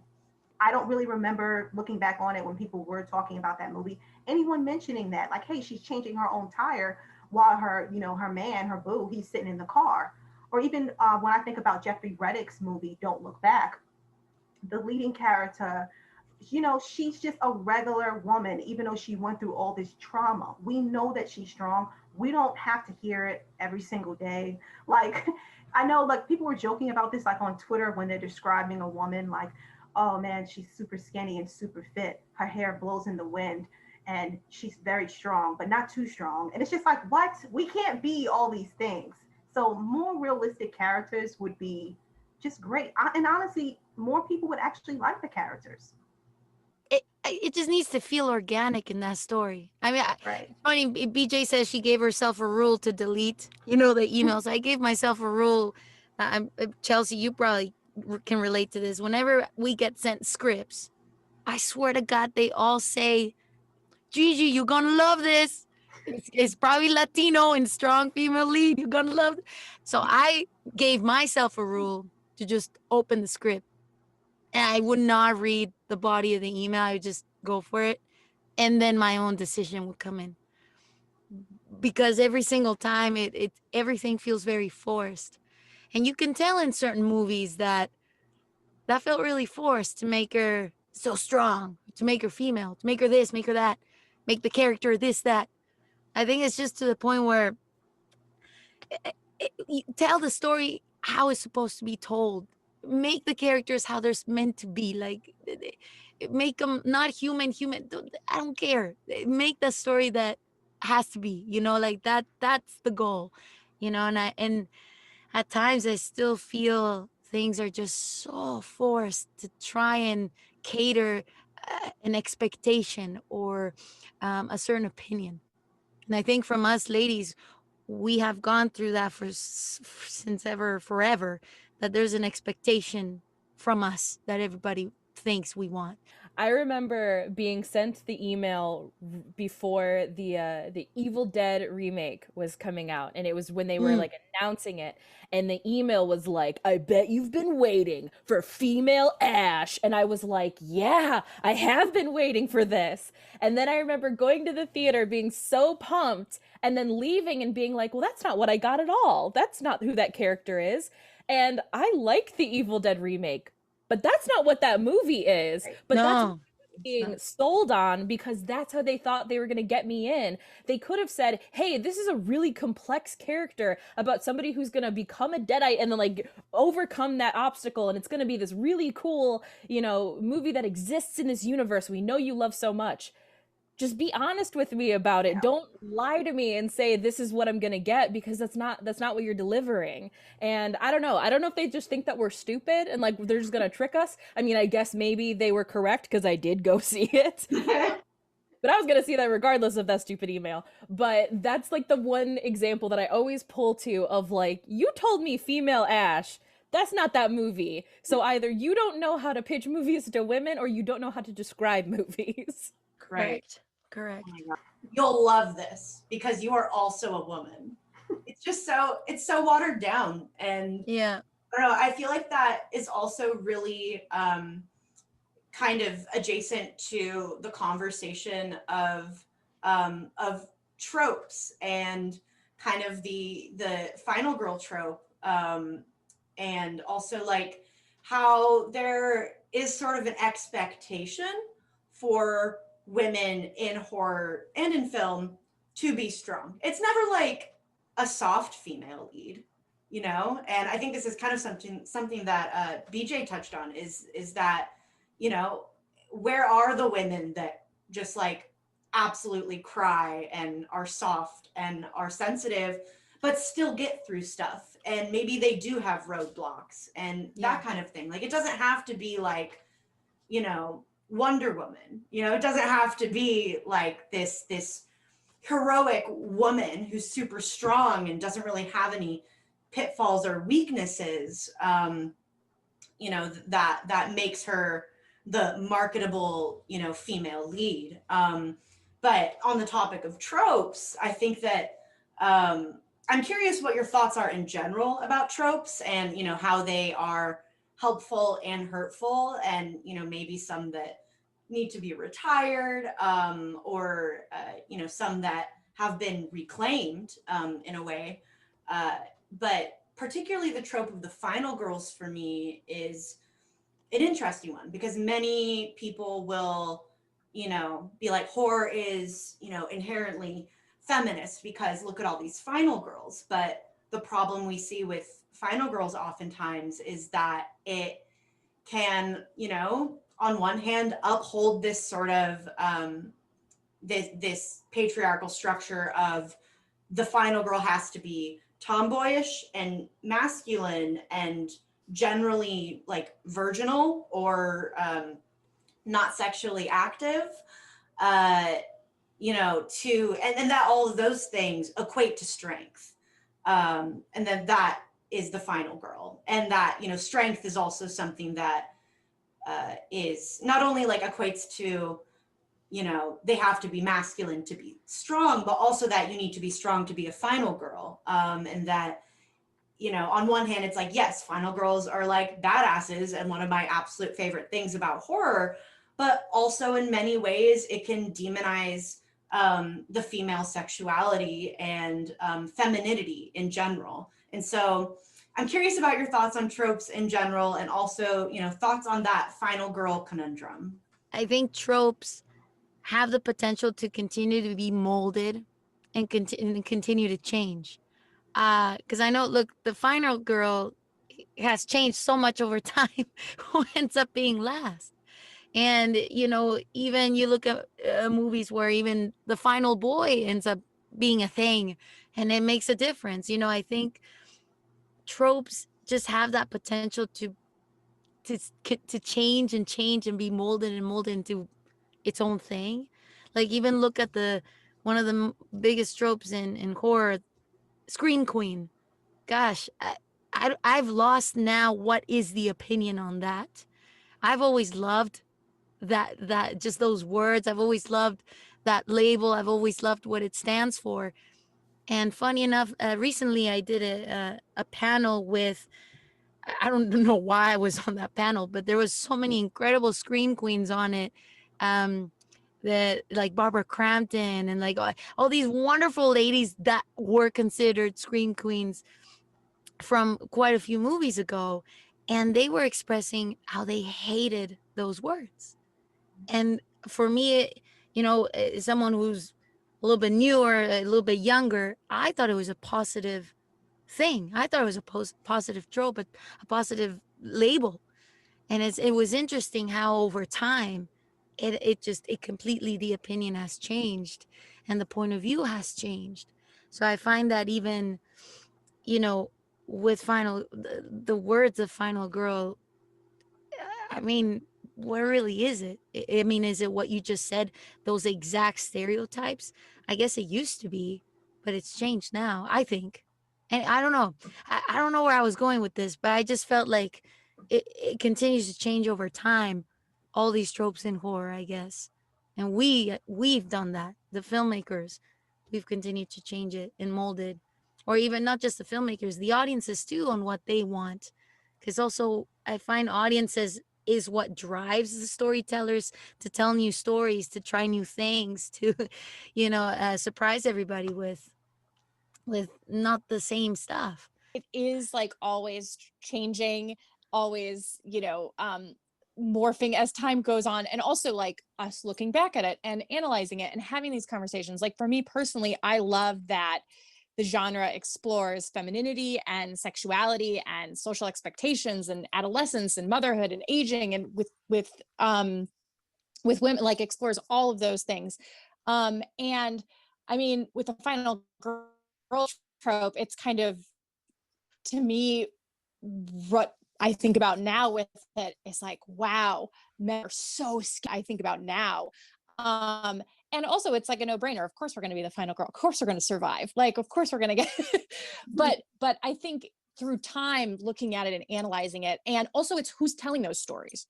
I don't really remember looking back on it when people were talking about that movie, anyone mentioning that, like, hey, she's changing her own tire while her, you know, her man, her boo, he's sitting in the car. Or even when I think about Jeffrey Reddick's movie, Don't Look Back, the leading character, you know, she's just a regular woman, even though she went through all this trauma. We know that she's strong. We don't have to hear it every single day. Like, I know, like, people were joking about this, like, on Twitter when they're describing a woman, like, oh man, she's super skinny and super fit. Her hair blows in the wind and she's very strong, but not too strong. And it's just like, what? We can't be all these things. So more realistic characters would be just great. And honestly, more people would actually like the characters. It just needs to feel organic in that story. I mean, Right. funny, BJ says she gave herself a rule to delete, you know, the emails. I gave myself a rule. Chelsea, you probably can relate to this. Whenever we get sent scripts, I swear to God, they all say, Gigi, you're gonna love this. It's probably Latino and strong female lead. You're gonna love it. So I gave myself a rule to just open the script. And I would not read the body of the email. I would just go for it. And then my own decision would come in. Because every single time everything feels very forced. And you can tell in certain movies that felt really forced to make her so strong, to make her female, to make her this, make her that, make the character this, that. I think it's just to the point where you tell the story how it's supposed to be told. Make the characters how they're meant to be. Like, make them not human. I don't care. Make the story that has to be, you know, like that's the goal, you know. And at times I still feel things are just so forced to try and cater an expectation or a certain opinion. And I think from us ladies, we have gone through that since ever, forever, that there's an expectation from us that everybody thinks we want. I remember being sent the email before the Evil Dead remake was coming out, and it was when they were like announcing it, and the email was like, I bet you've been waiting for female Ash. And I was like, yeah, I have been waiting for this. And then I remember going to the theater being so pumped and then leaving and being like, well, that's not what I got at all. That's not who that character is. And I like the Evil Dead remake, but that's not what that movie is. But No, that's what being sold on, because that's how they thought they were going to get me in. They could have said, hey, this is a really complex character about somebody who's going to become a Deadite and then like overcome that obstacle, and it's going to be this really cool, you know, movie that exists in this universe we know you love so much. Just be honest with me about it. Yeah. Don't lie to me and say this is what I'm gonna get, because that's not what you're delivering. And I don't know if they just think that we're stupid and like they're just gonna trick us. I mean, I guess maybe they were correct, because I did go see it. But I was gonna see that regardless of that stupid email. But that's like the one example that I always pull to of like, you told me female Ash. That's not that movie. So either you don't know how to pitch movies to women, or you don't know how to describe movies. Correct. Correct. You'll love this because you are also a woman. It's just it's so watered down. And Yeah. I don't know, I feel like that is also really kind of adjacent to the conversation of tropes and kind of the final girl trope, and also like how there is sort of an expectation for women in horror and in film to be strong. It's never like a soft female lead, you know? And I think this is kind of something that BJ touched on is that, you know, where are the women that just like absolutely cry and are soft and are sensitive, but still get through stuff? And maybe they do have roadblocks and that kind of thing. Like, it doesn't have to be like, you know, Wonder Woman, you know, it doesn't have to be like this heroic woman who's super strong and doesn't really have any pitfalls or weaknesses, you know, that makes her the marketable, you know, female lead. But on the topic of tropes, I think that I'm curious what your thoughts are in general about tropes and, how they are helpful and hurtful, and, maybe some that need to be retired, or, some that have been reclaimed in a way. But particularly the trope of the final girls for me is an interesting one, because many people will, be like, horror is, inherently feminist because look at all these final girls. But the problem we see with final girls oftentimes is that it can, on one hand, uphold this sort of this patriarchal structure of the final girl has to be tomboyish and masculine and generally like virginal or not sexually active, and that all of those things equate to strength. And then that is the final girl. And that, strength is also something that is not only like equates to, they have to be masculine to be strong, but also that you need to be strong to be a final girl. And that, on one hand, it's like, yes, final girls are like badasses and one of my absolute favorite things about horror, but also in many ways it can demonize the female sexuality and femininity in general. And so I'm curious about your thoughts on tropes in general, and also, thoughts on that final girl conundrum. I think tropes have the potential to continue to be molded and continue to change. Because I know, look, the final girl has changed so much over time. Who ends up being last? And, even you look at movies where even the final boy ends up being a thing, and it makes a difference. I think tropes just have that potential to change and be molded into its own thing. Like, even look at one of the biggest tropes in horror, Scream Queen. Gosh, I've lost now what is the opinion on that. I've always loved that just those words. I've always loved that label. I've always loved what it stands for. And funny enough, recently I did a panel with, I don't know why I was on that panel, but there was so many incredible Scream Queens on it. That, like, Barbara Crampton and like all these wonderful ladies that were considered Scream Queens from quite a few movies ago. And they were expressing how they hated those words. And for me, as someone who's a little bit newer, a little bit younger, I thought it was a positive thing. I thought it was a positive trope, a positive label. And it was interesting how over time, it completely, the opinion has changed and the point of view has changed. So I find that even, with the words of final girl, I mean, where really is it? I mean, is it what you just said, those exact stereotypes? I guess it used to be, but it's changed now, I think. And I don't know. I don't know where I was going with this, but I just felt like it continues to change over time, all these tropes in horror, I guess. And we've done that. The filmmakers, we've continued to change it and mold it. Or even not just the filmmakers, the audiences too, on what they want. Because also I find audiences is what drives the storytellers to tell new stories, to try new things, to, surprise everybody with not the same stuff. It is like always changing, always, morphing as time goes on, and also like us looking back at it and analyzing it and having these conversations. Like, for me personally, I love that the genre explores femininity and sexuality and social expectations and adolescence and motherhood and aging, and with women, like, explores all of those things. And I mean, with the final girl trope, it's kind of, to me, what I think about now with it is like, wow, men are so scary. I think about now. And also it's like a no-brainer. Of course we're going to be the final girl. Of course we're going to survive. Like, of course we're going to get, but I think through time, looking at it and analyzing it, and also it's who's telling those stories,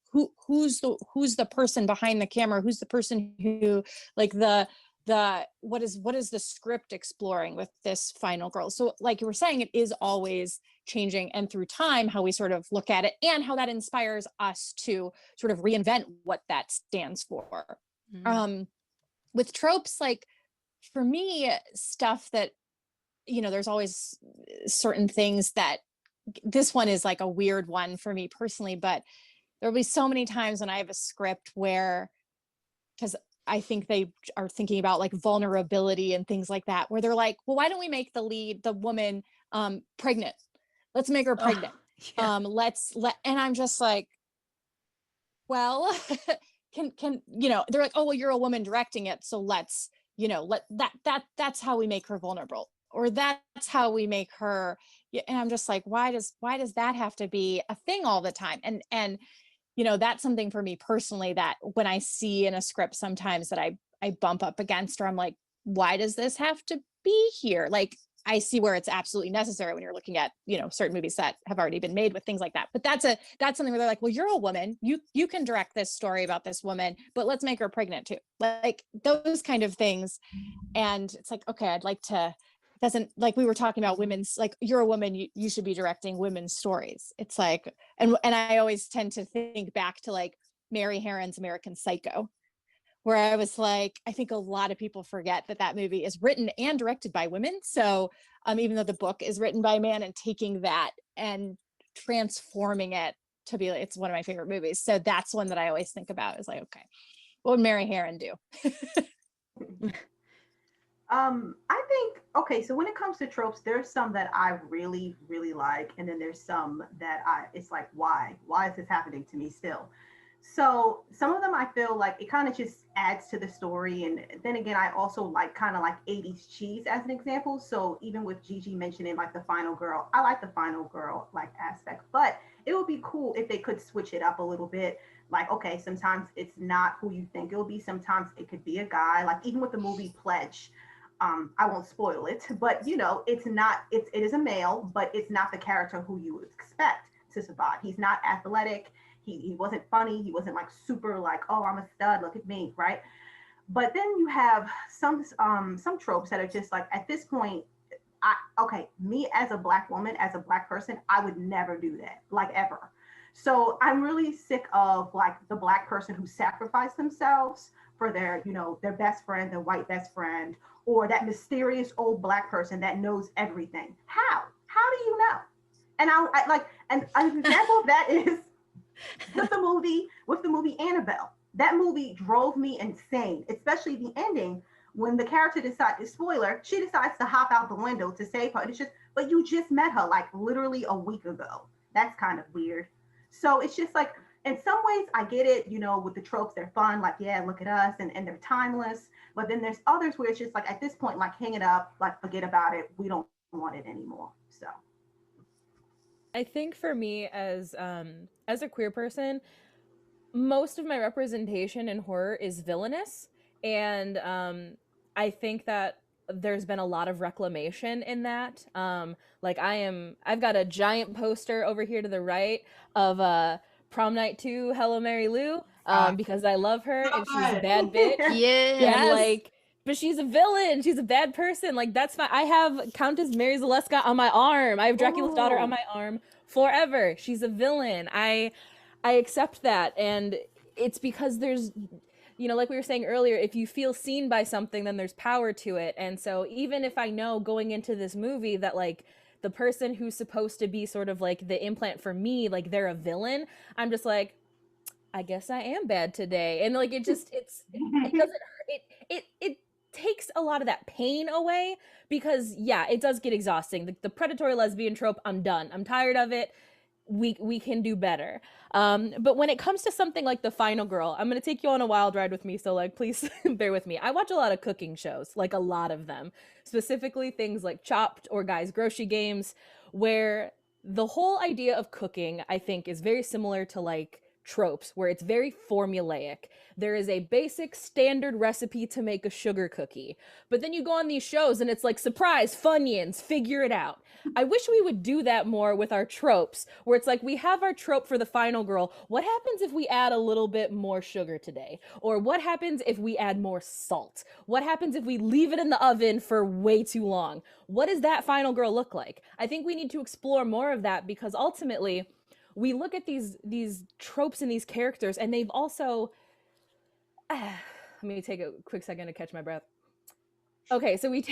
who's the person behind the camera, who's the person who, like, the what is the script exploring with this final girl. So like you were saying, it is always changing, and through time how we sort of look at it and how that inspires us to sort of reinvent what that stands for. With tropes, like for me, stuff that, you know, there's always certain things that, this one is like a weird one for me personally, but there'll be so many times when I have a script where, because I think they are thinking about like vulnerability and things like that, where they're like, well, why don't we make the woman pregnant? Let's make her pregnant. And I'm just like, well, can, you know, they're like, oh, well, you're a woman directing it, so let's, you know, that's how we make her vulnerable, or that's how we make her. And I'm just like, why does that have to be a thing all the time? And you know, that's something for me personally that when I see in a script sometimes that I bump up against, or I'm like, why does this have to be here? Like, I see where it's absolutely necessary when you're looking at, you know, certain movies that have already been made with things like that. But that's something where they're like, well, you're a woman, you can direct this story about this woman, but let's make her pregnant too. Like those kind of things. And it's like, okay, I'd like to, doesn't, like we were talking about women's, like you're a woman, you should be directing women's stories. It's like, and I always tend to think back to like Mary Harron's American Psycho, where I was like, I think a lot of people forget that movie is written and directed by women. So even though the book is written by a man, and taking that and transforming it to be, it's one of my favorite movies. So that's one that I always think about, is like, okay, what would Mary Harron do? I think, okay, so when it comes to tropes, there's some that I really, really like, and then there's some that it's like, why is this happening to me still? So some of them I feel like it kind of just adds to the story. And then again, I also like kind of like 80s cheese as an example. So even with Gigi mentioning like the final girl, I like the final girl like aspect, but it would be cool if they could switch it up a little bit. Like, okay, sometimes it's not who you think it'll be. Sometimes it could be a guy, like even with the movie Pledge. I won't spoil it, but you know, it is a male, but it's not the character who you would expect to survive. He's not athletic. He wasn't funny. He wasn't like super like, oh, I'm a stud, look at me, right? But then you have some tropes that are just like, at this point, me as a Black woman, as a Black person, I would never do that, like ever. So I'm really sick of like the Black person who sacrificed themselves for their, you know, their best friend, their white best friend, or that mysterious old Black person that knows everything. How do you know? And I like, and an example of that is with the movie Annabelle. That movie drove me insane, especially the ending when the character decides, spoiler, she decides to hop out the window to save her. And it's just, but you just met her like literally a week ago. That's kind of weird. So it's just like, in some ways I get it, you know, with the tropes, they're fun, like, yeah, look at us, and they're timeless. But then there's others where it's just like, at this point, like, hang it up, like, forget about it. We don't want it anymore. So I think for me as a queer person, most of my representation in horror is villainous, and I think that there's been a lot of reclamation in that. Like I've got a giant poster over here to the right of Prom Night 2 Hello Mary Lou, because I love her and she's a bad bitch. Yes. And like, but she's a villain. She's a bad person. Like, that's fine. I have Countess Mary Zaleska on my arm. I have Dracula's daughter on my arm forever. She's a villain. I accept that. And it's because there's, you know, like we were saying earlier, if you feel seen by something, then there's power to it. And so even if I know going into this movie that like the person who's supposed to be sort of like the implant for me, like they're a villain, I'm just like, I guess I am bad today. And like, it doesn't hurt. It takes a lot of that pain away, because yeah, it does get exhausting. The predatory lesbian trope, I'm done. I'm tired of it. We can do better. But when it comes to something like The Final Girl, I'm going to take you on a wild ride with me. So like, please bear with me. I watch a lot of cooking shows, like a lot of them, specifically things like Chopped or Guys Grocery Games, where the whole idea of cooking, I think, is very similar to like tropes where it's very formulaic. There is a basic standard recipe to make a sugar cookie. But then you go on these shows and it's like, surprise, Funyuns, figure it out. I wish we would do that more with our tropes, where it's like, we have our trope for the final girl. What happens if we add a little bit more sugar today? Or what happens if we add more salt? What happens if we leave it in the oven for way too long? What does that final girl look like? I think we need to explore more of that, because ultimately we look at these tropes and these characters, and they've also let me take a quick second to catch my breath. Okay, so we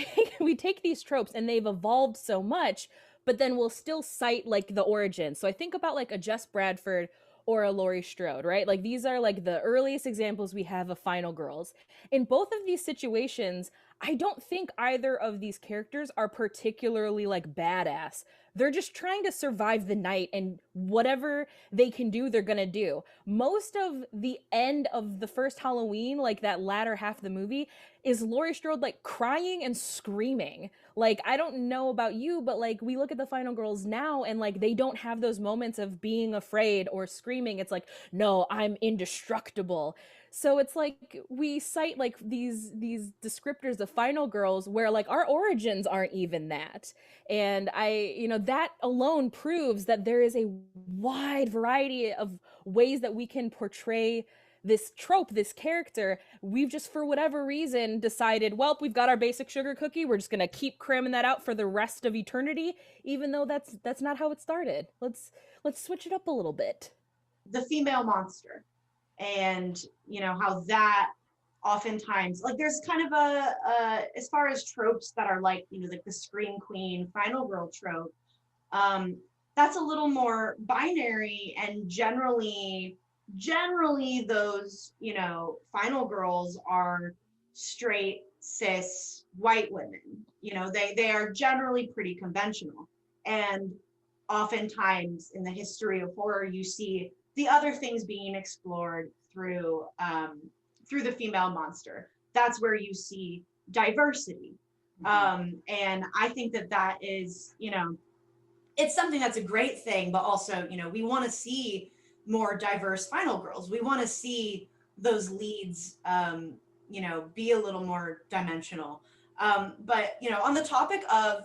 take these tropes and they've evolved so much, but then we'll still cite like the origin. So I think about like a Jess Bradford or a Laurie Strode, right? Like these are like the earliest examples we have of final girls. In both of these situations, I don't think either of these characters are particularly like badass. They're just trying to survive the night, and whatever they can do, they're gonna do. Most of the end of the first Halloween, like that latter half of the movie, is Laurie Strode like crying and screaming. Like, I don't know about you, but like we look at the final girls now and like they don't have those moments of being afraid or screaming. It's like, no, I'm indestructible. So it's like we cite like these descriptors of final girls where like our origins aren't even that. And that alone proves that there is a wide variety of ways that we can portray this trope, this character. We've just, for whatever reason, decided, well, we've got our basic sugar cookie. We're just gonna keep cramming that out for the rest of eternity, even though that's not how it started. Let's switch it up a little bit. The female monster, and how that oftentimes, like, there's kind of a as far as tropes that are like like the scream queen final girl trope, that's a little more binary, and generally those final girls are straight cis white women. They are generally pretty conventional, and oftentimes in the history of horror you see the other things being explored through the female monster. That's where you see diversity. And I think that is, it's something that's a great thing, but also, we want to see more diverse final girls. We want to see those leads, be a little more dimensional. But, on the topic of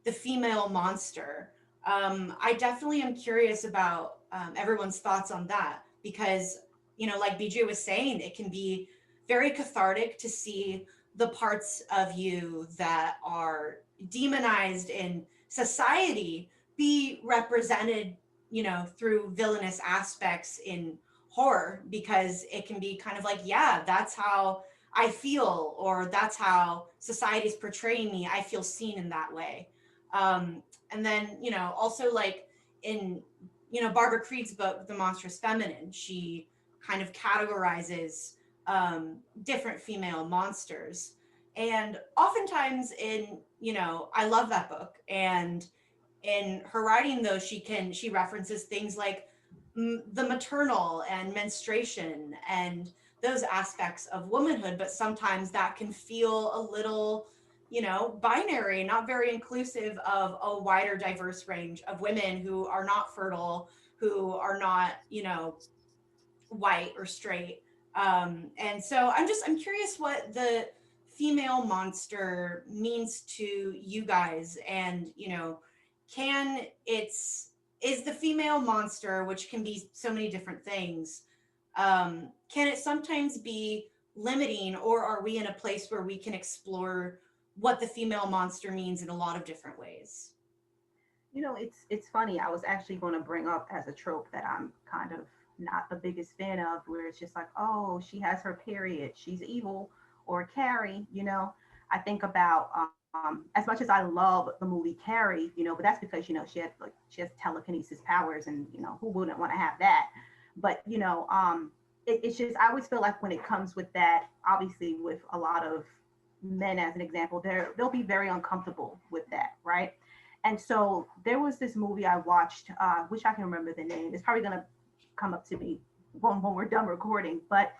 the female monster, I definitely am curious about everyone's thoughts on that, because, like BJ was saying, it can be very cathartic to see the parts of you that are demonized in society be represented, through villainous aspects in horror, because it can be kind of like, yeah, that's how I feel, or that's how society is portraying me. I feel seen in that way. And then, also like in, Barbara Creed's book, The Monstrous Feminine, she kind of categorizes different female monsters. And oftentimes I love that book. And in her writing, though, she references things like the maternal and menstruation and those aspects of womanhood, but sometimes that can feel a little binary, not very inclusive of a wider, diverse range of women who are not fertile, who are not, white or straight. And so I'm curious what the female monster means to you guys. And, is the female monster, which can be so many different things, can it sometimes be limiting, or are we in a place where we can explore what the female monster means in a lot of different ways? It's funny. I was actually going to bring up as a trope that I'm kind of not the biggest fan of, where it's just like, oh, she has her period, she's evil, or Carrie. I think about as much as I love the movie Carrie, but that's because she has telekinesis powers, and who wouldn't want to have that? But it's just, I always feel like when it comes with that, obviously with a lot of men as an example, they'll be very uncomfortable with that, right? And so there was this movie I watched, which I can remember the name. It's probably gonna come up to me when we're done recording, but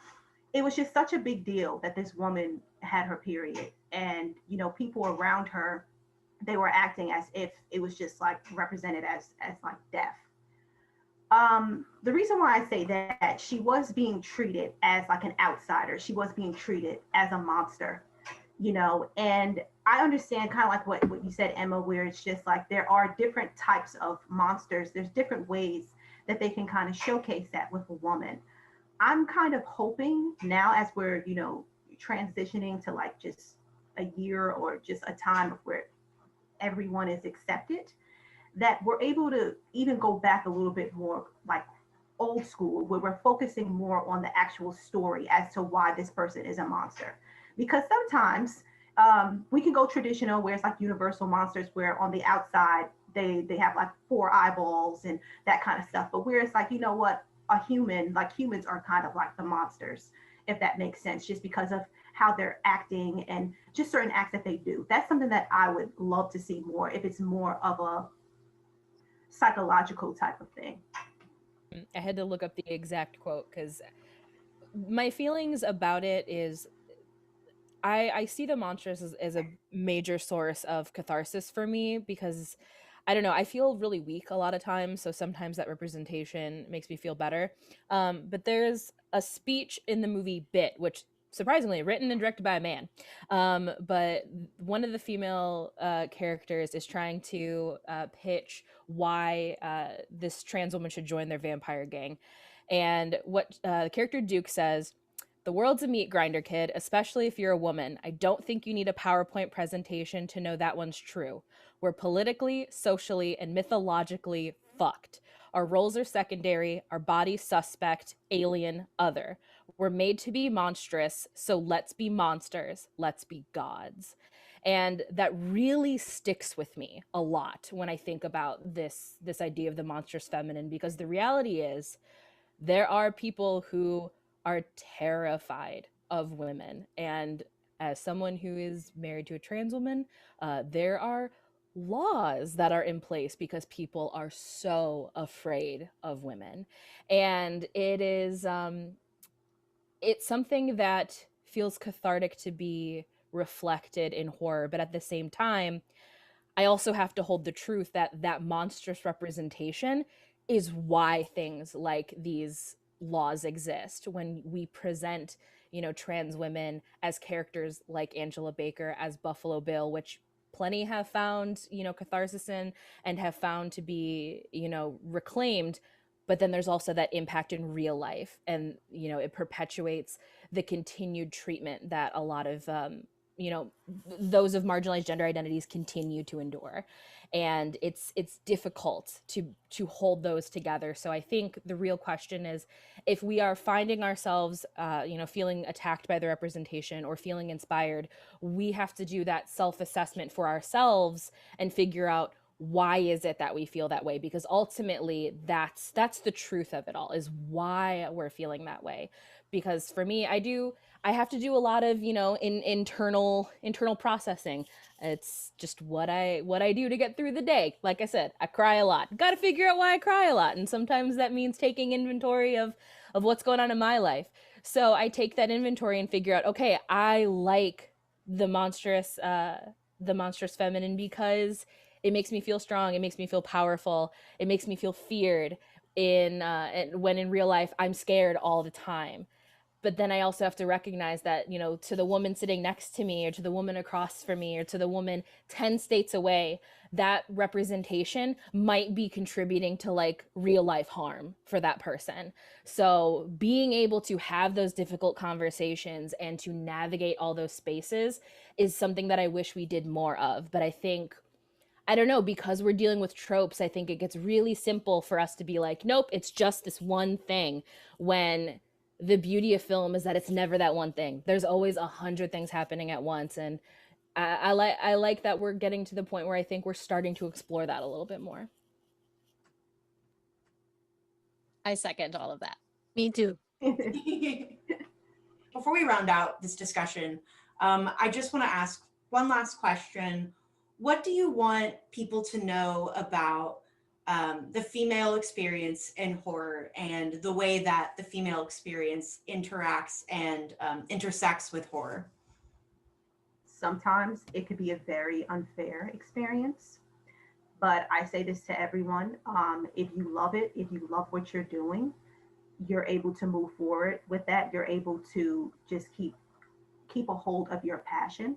it was just such a big deal that this woman had her period, and people around her, they were acting as if it was just like represented as like death. The reason why I say that, she was being treated as like an outsider. She was being treated as a monster, you know, and I understand kind of like what you said, Emma, where it's just like there are different types of monsters. There's different ways that they can kind of showcase that with a woman. I'm kind of hoping now, as we're, you know, transitioning to like just a year or just a time of where everyone is accepted, that we're able to even go back a little bit more like old school, where we're focusing more on the actual story as to why this person is a monster. Because sometimes we can go traditional, where it's like universal monsters, where on the outside they have like four eyeballs and that kind of stuff. But where it's like, you know what, a human, like humans are kind of like the monsters, if that makes sense, just because of how they're acting and just certain acts that they do. That's something that I would love to see more, if it's more of a psychological type of thing. I had to look up the exact quote because my feelings about it is I see the monstrous as a major source of catharsis for me, because I don't know, I feel really weak a lot of times, so sometimes that representation makes me feel better. But there's a speech in the movie Bit, which surprisingly written and directed by a man, but one of the female characters is trying to pitch why this trans woman should join their vampire gang. And what the character Duke says: "The world's a meat grinder, kid, especially if you're a woman. I don't think you need a PowerPoint presentation to know that one's true. We're politically, socially, and mythologically fucked. Our roles are secondary, our bodies suspect, alien, other. We're made to be monstrous, so let's be monsters, let's be gods." And that really sticks with me a lot when I think about this idea of the monstrous feminine, because the reality is there are people who are terrified of women. And as someone who is married to a trans woman, there are laws that are in place because people are so afraid of women. And it is, it's something that feels cathartic to be reflected in horror. But at the same time, I also have to hold the truth that that monstrous representation is why things like these laws exist. When we present, you know, trans women as characters like Angela Baker, as Buffalo Bill, which plenty have found, you know, catharsis in and have found to be, you know, reclaimed. But then there's also that impact in real life, and, you know, it perpetuates the continued treatment that a lot of you know, those of marginalized gender identities continue to endure. And it's difficult to hold those together. So I think the real question is, if we are finding ourselves you know, feeling attacked by the representation or feeling inspired, we have to do that self-assessment for ourselves and figure out, why is it that we feel that way? Because ultimately that's the truth of it all, is why we're feeling that way. Because for me, I have to do a lot of, you know, internal processing. It's just what I do to get through the day. Like I said, I cry a lot. Got to figure out why I cry a lot, and sometimes that means taking inventory of what's going on in my life. So I take that inventory and figure out, okay, I like the monstrous feminine because it makes me feel strong. It makes me feel powerful. It makes me feel feared when in real life I'm scared all the time. But then I also have to recognize that, you know, to the woman sitting next to me, or to the woman across from me, or to the woman 10 states away, that representation might be contributing to like real life harm for that person. So being able to have those difficult conversations and to navigate all those spaces is something that I wish we did more of. But I think, I don't know, because we're dealing with tropes, I think it gets really simple for us to be like, nope, it's just this one thing, when the beauty of film is that it's never that one thing. There's always 100 things happening at once. And I like that we're getting to the point where I think we're starting to explore that a little bit more. I second all of that. Me too. Before we round out this discussion, I just want to ask one last question. What do you want people to know about the female experience in horror, and the way that the female experience interacts and intersects with horror? Sometimes it could be a very unfair experience. But I say this to everyone, if you love it, if you love what you're doing, you're able to move forward with that. You're able to just keep a hold of your passion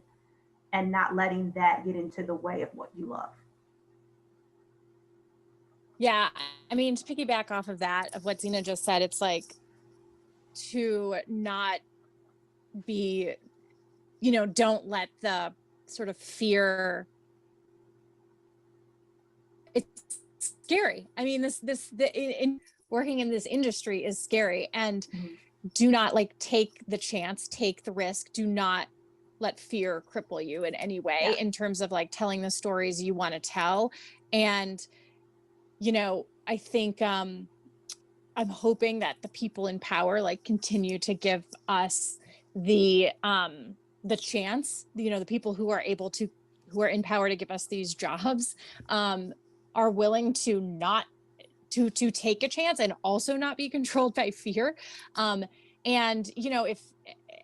and not letting that get into the way of what you love. Yeah, I mean, to piggyback off of that, of what Zena just said, it's like to not be, don't let the sort of fear. It's scary. I mean, in working in this industry is scary, and do not like take the chance, take the risk. Do not let fear cripple you in any way in terms of like telling the stories you want to tell. And, I think, I'm hoping that the people in power like continue to give us the chance, the people who are in power to give us these jobs, are willing to not to take a chance and also not be controlled by fear. And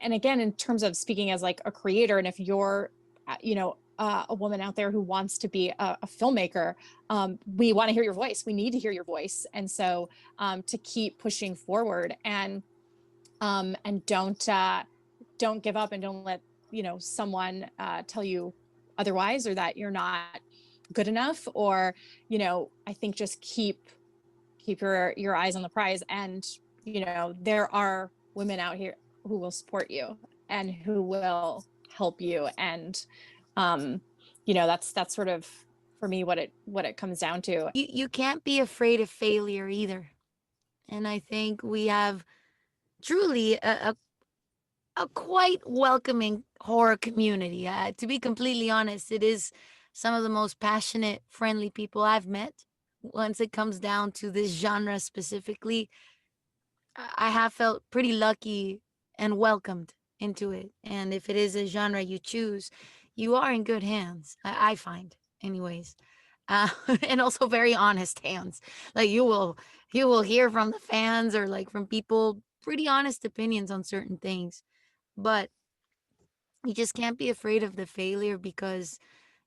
again, in terms of speaking as like a creator, and if you're a woman out there who wants to be a filmmaker, we want to hear your voice. We need to hear your voice. And so to keep pushing forward, and don't give up, and don't let someone tell you otherwise, or that you're not good enough, or I think just keep your eyes on the prize. And there are women out here who will support you and who will help you. And that's sort of, for me, what it comes down to. You can't be afraid of failure either. And I think we have truly a quite welcoming horror community. To be completely honest, it is some of the most passionate, friendly people I've met. Once it comes down to this genre specifically, I have felt pretty lucky and welcomed into it. And if it is a genre you choose, you are in good hands, I find, anyways. And also very honest hands. Like you will hear from the fans, or like from people, pretty honest opinions on certain things. But you just can't be afraid of the failure, because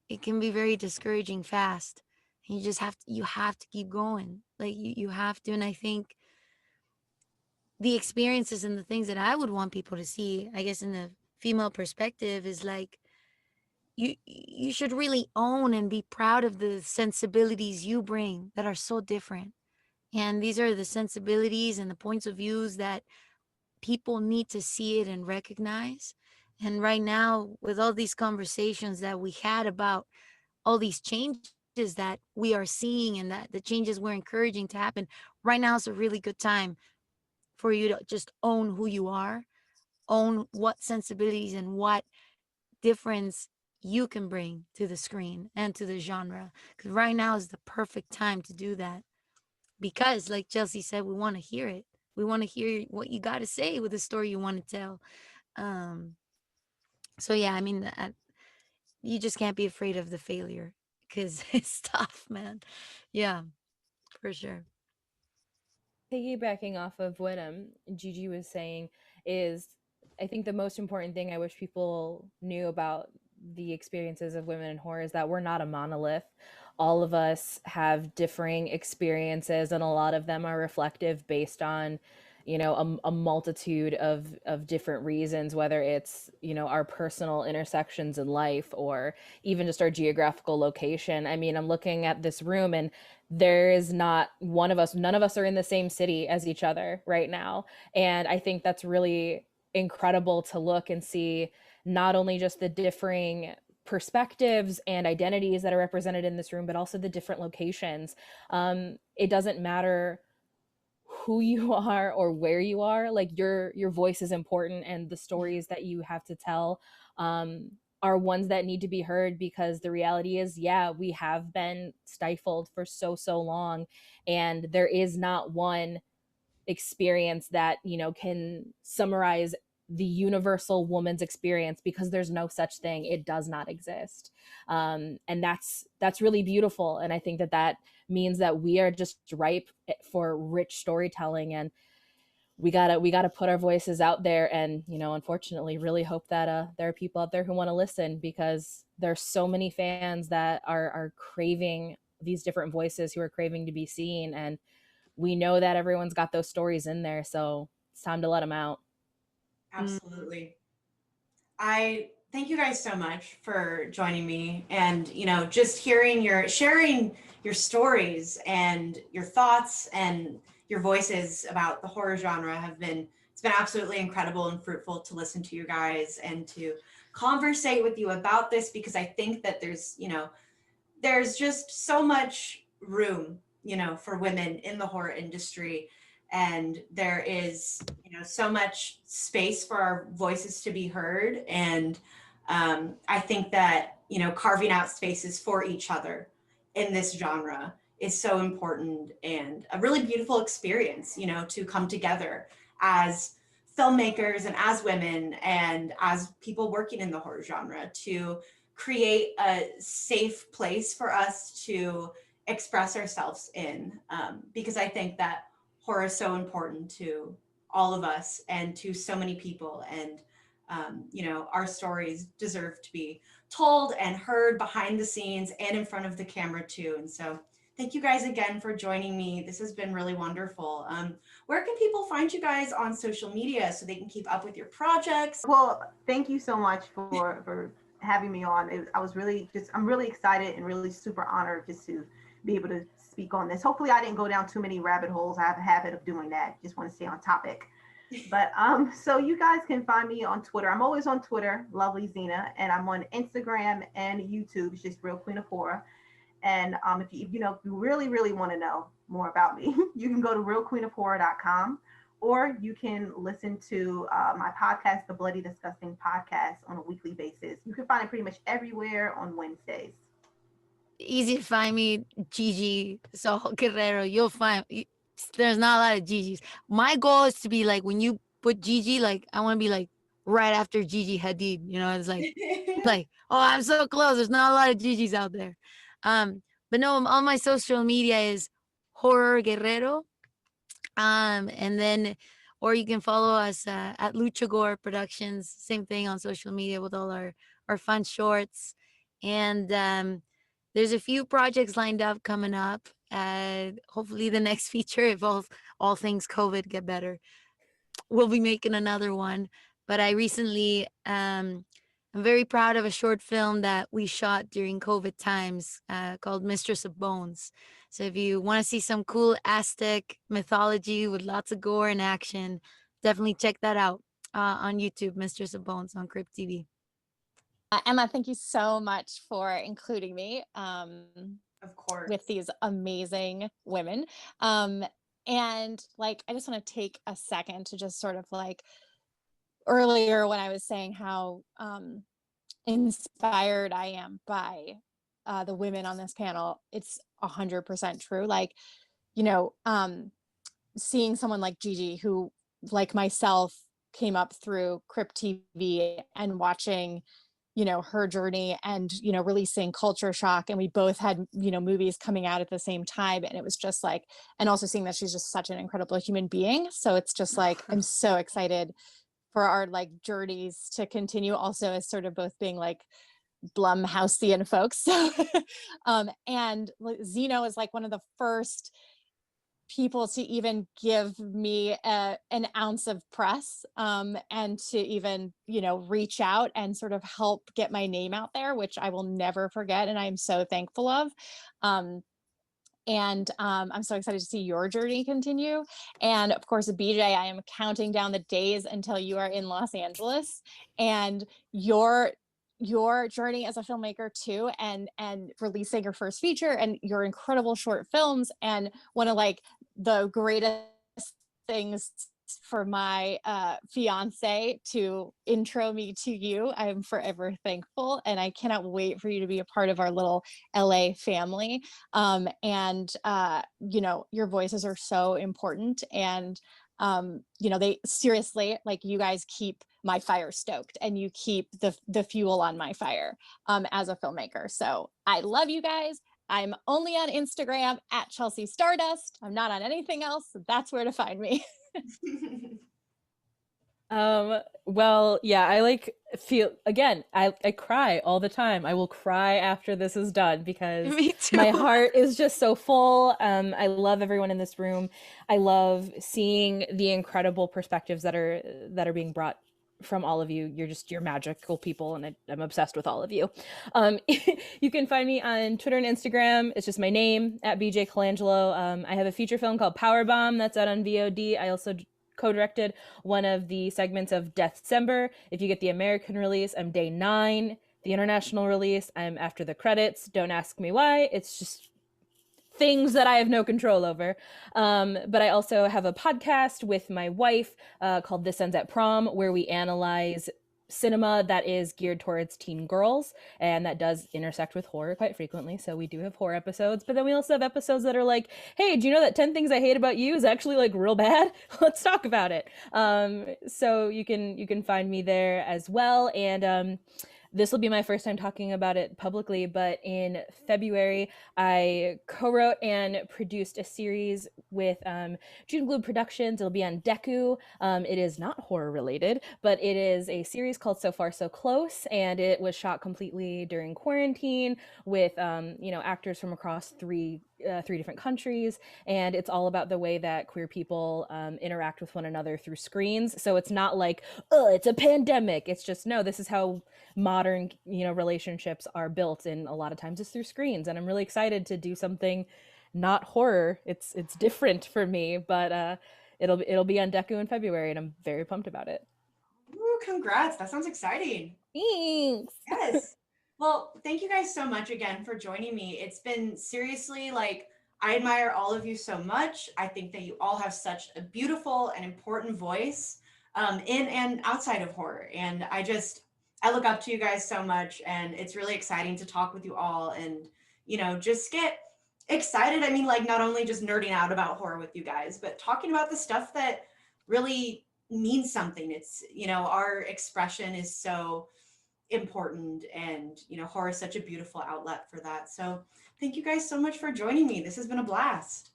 it can be very discouraging fast. And you have to keep going. Like you have to. And I think the experiences and the things that I would want people to see, I guess in the female perspective, is like you should really own and be proud of the sensibilities you bring that are so different. And these are the sensibilities and the points of views that people need to see it and recognize. And right now, with all these conversations that we had about all these changes that we are seeing, and that the changes we're encouraging to happen, right now is a really good time for you to just own who you are, own what sensibilities and what difference you can bring to the screen and to the genre. Because right now is the perfect time to do that. Because, like Chelsea said, we want to hear it. We want to hear what you got to say with the story you want to tell. So yeah, I mean, you just can't be afraid of the failure, because it's tough, man. Yeah, for sure. Piggybacking off of what Gigi was saying, is I think the most important thing I wish people knew about the experiences of women in horror is that we're not a monolith. All of us have differing experiences, and a lot of them are reflective based on a multitude of different reasons, whether it's our personal intersections in life, or even just our geographical location. I mean, I'm looking at this room, and there is not one of us, none of us are in the same city as each other right now. And I think that's really incredible to look and see, not only just the differing perspectives and identities that are represented in this room, but also the different locations. It doesn't matter who you are or where you are, like your voice is important, and the stories that you have to tell are ones that need to be heard, because the reality is, yeah, we have been stifled for so long, and there is not one experience that can summarize the universal woman's experience, because there's no such thing. It does not exist. And that's really beautiful. And I think that means that we are just ripe for rich storytelling, and we gotta put our voices out there, and unfortunately really hope that there are people out there who want to listen, because there's so many fans that are craving these different voices who are craving to be seen. And we know that everyone's got those stories in there, so it's time to let them out. Absolutely. I thank you guys so much for joining me, and just sharing your stories and your thoughts and your voices about the horror genre it's been absolutely incredible and fruitful to listen to you guys and to conversate with you about this, because I think that there's just so much room, for women in the horror industry. And there is, so much space for our voices to be heard. And I think that, carving out spaces for each other in this genre is so important, and a really beautiful experience, to come together as filmmakers and as women and as people working in the horror genre to create a safe place for us to express ourselves in, because I think that horror is so important to all of us and to so many people. And our stories deserve to be told and heard behind the scenes and in front of the camera too. And so thank you guys again for joining me. This has been really wonderful. Where can people find you guys on social media so they can keep up with your projects? Well, thank you so much for having me on. I'm really excited and really super honored just to be able to speak on this. Hopefully I didn't go down too many rabbit holes. I have a habit of doing that. Just want to stay on topic. But so you guys can find me on Twitter. I'm always on Twitter, Lovely Zena, and I'm on Instagram and YouTube. It's just Real Queen of Horror. And if you really want to know more about me, you can go to realqueenofhorror.com, or you can listen to my podcast, The Bloody Disgusting Podcast, on a weekly basis. You can find it pretty much everywhere on Wednesdays. Easy to find me, Gigi Saul Guerrero. You'll find there's not a lot of Gigi's. My goal is to be like, when you put Gigi, like I want to be like right after Gigi Hadid. It's like oh, I'm so close. There's not a lot of Gigi's out there. But no, all my social media is Horror Guerrero. And then, or you can follow us at Luchagore Productions. Same thing on social media with all our fun shorts. And there's a few projects lined up coming up. Hopefully the next feature, if all things COVID get better, we'll be making another one. But I recently, I'm very proud of a short film that we shot during COVID times called Mistress of Bones. So if you want to see some cool Aztec mythology with lots of gore and action, definitely check that out on YouTube, Mistress of Bones on Crypt TV. Emma, thank you so much for including me Of course. with these amazing women. And like, I just want to take a second to just sort of like, earlier when I was saying how inspired I am by the women on this panel, it's 100% true. Like, seeing someone like Gigi, who like myself came up through Crypt TV, and watching her journey and releasing Culture Shock, and we both had movies coming out at the same time, and it was just like, and also seeing that she's just such an incredible human being. So it's just like, I'm so excited for our like journeys to continue, also as sort of both being like Blumhouseian folks. So and Zeno is like one of the first people to even give me an ounce of press, and to even reach out and sort of help get my name out there, which I will never forget, and I'm so thankful of. And I'm so excited to see your journey continue. And of course, BJ, I am counting down the days until you are in Los Angeles, and your journey as a filmmaker too, and releasing your first feature and your incredible short films. And one of like the greatest things for my fiance to intro me to you. I'm forever thankful, and I cannot wait for you to be a part of our little LA family. And your voices are so important, and they seriously, like, you guys keep my fire stoked, and you keep the fuel on my fire as a filmmaker. So I love you guys. I'm only on Instagram at Chelsea Stardust. I'm not on anything else. So that's where to find me. Well, yeah, I like feel again, I cry all the time. I will cry after this is done because Me too. my heart is just so full. I love everyone in this room. I love seeing the incredible perspectives that are being brought from all of you. You're magical people, and I'm obsessed with all of you. You can find me on Twitter and Instagram. It's just my name at BJ Colangelo. I have a feature film called Powerbomb that's out on VOD. I also co-directed one of the segments of Death December. If you get the American release, I'm day 9. The international release, I'm after the credits. Don't ask me why. It's just things that I have no control over. But I also have a podcast with my wife called This Ends at Prom, where we analyze cinema that is geared towards teen girls, and that does intersect with horror quite frequently. So we do have horror episodes, but then we also have episodes that are like, hey, do you know that 10 things I hate about you is actually like real bad? Let's talk about it. So you can find me there as well. And this will be my first time talking about it publicly, but in February, I co-wrote and produced a series with June Globe Productions. It'll be on Deku. It is not horror related, but it is a series called So Far So Close, and it was shot completely during quarantine with actors from across three different countries, and it's all about the way that queer people interact with one another through screens. So it's not like, oh, it's a pandemic. It's just, no, this is how modern relationships are built, and a lot of times it's through screens. And I'm really excited to do something not horror. It's different for me, but it'll be on Deku in February, and I'm very pumped about it. Ooh, congrats. That sounds exciting. Thanks. Yes. Well, thank you guys so much again for joining me. It's been seriously, like, I admire all of you so much. I think that you all have such a beautiful and important voice in and outside of horror. And I look up to you guys so much, and it's really exciting to talk with you all and, just get excited. I mean, like, not only just nerding out about horror with you guys, but talking about the stuff that really means something. It's, our expression is so important, and horror is such a beautiful outlet for that. So thank you guys so much for joining me. This has been a blast.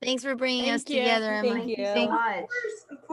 Thanks for bringing us Thank you. together, Emma. Thank you. So much. Of course.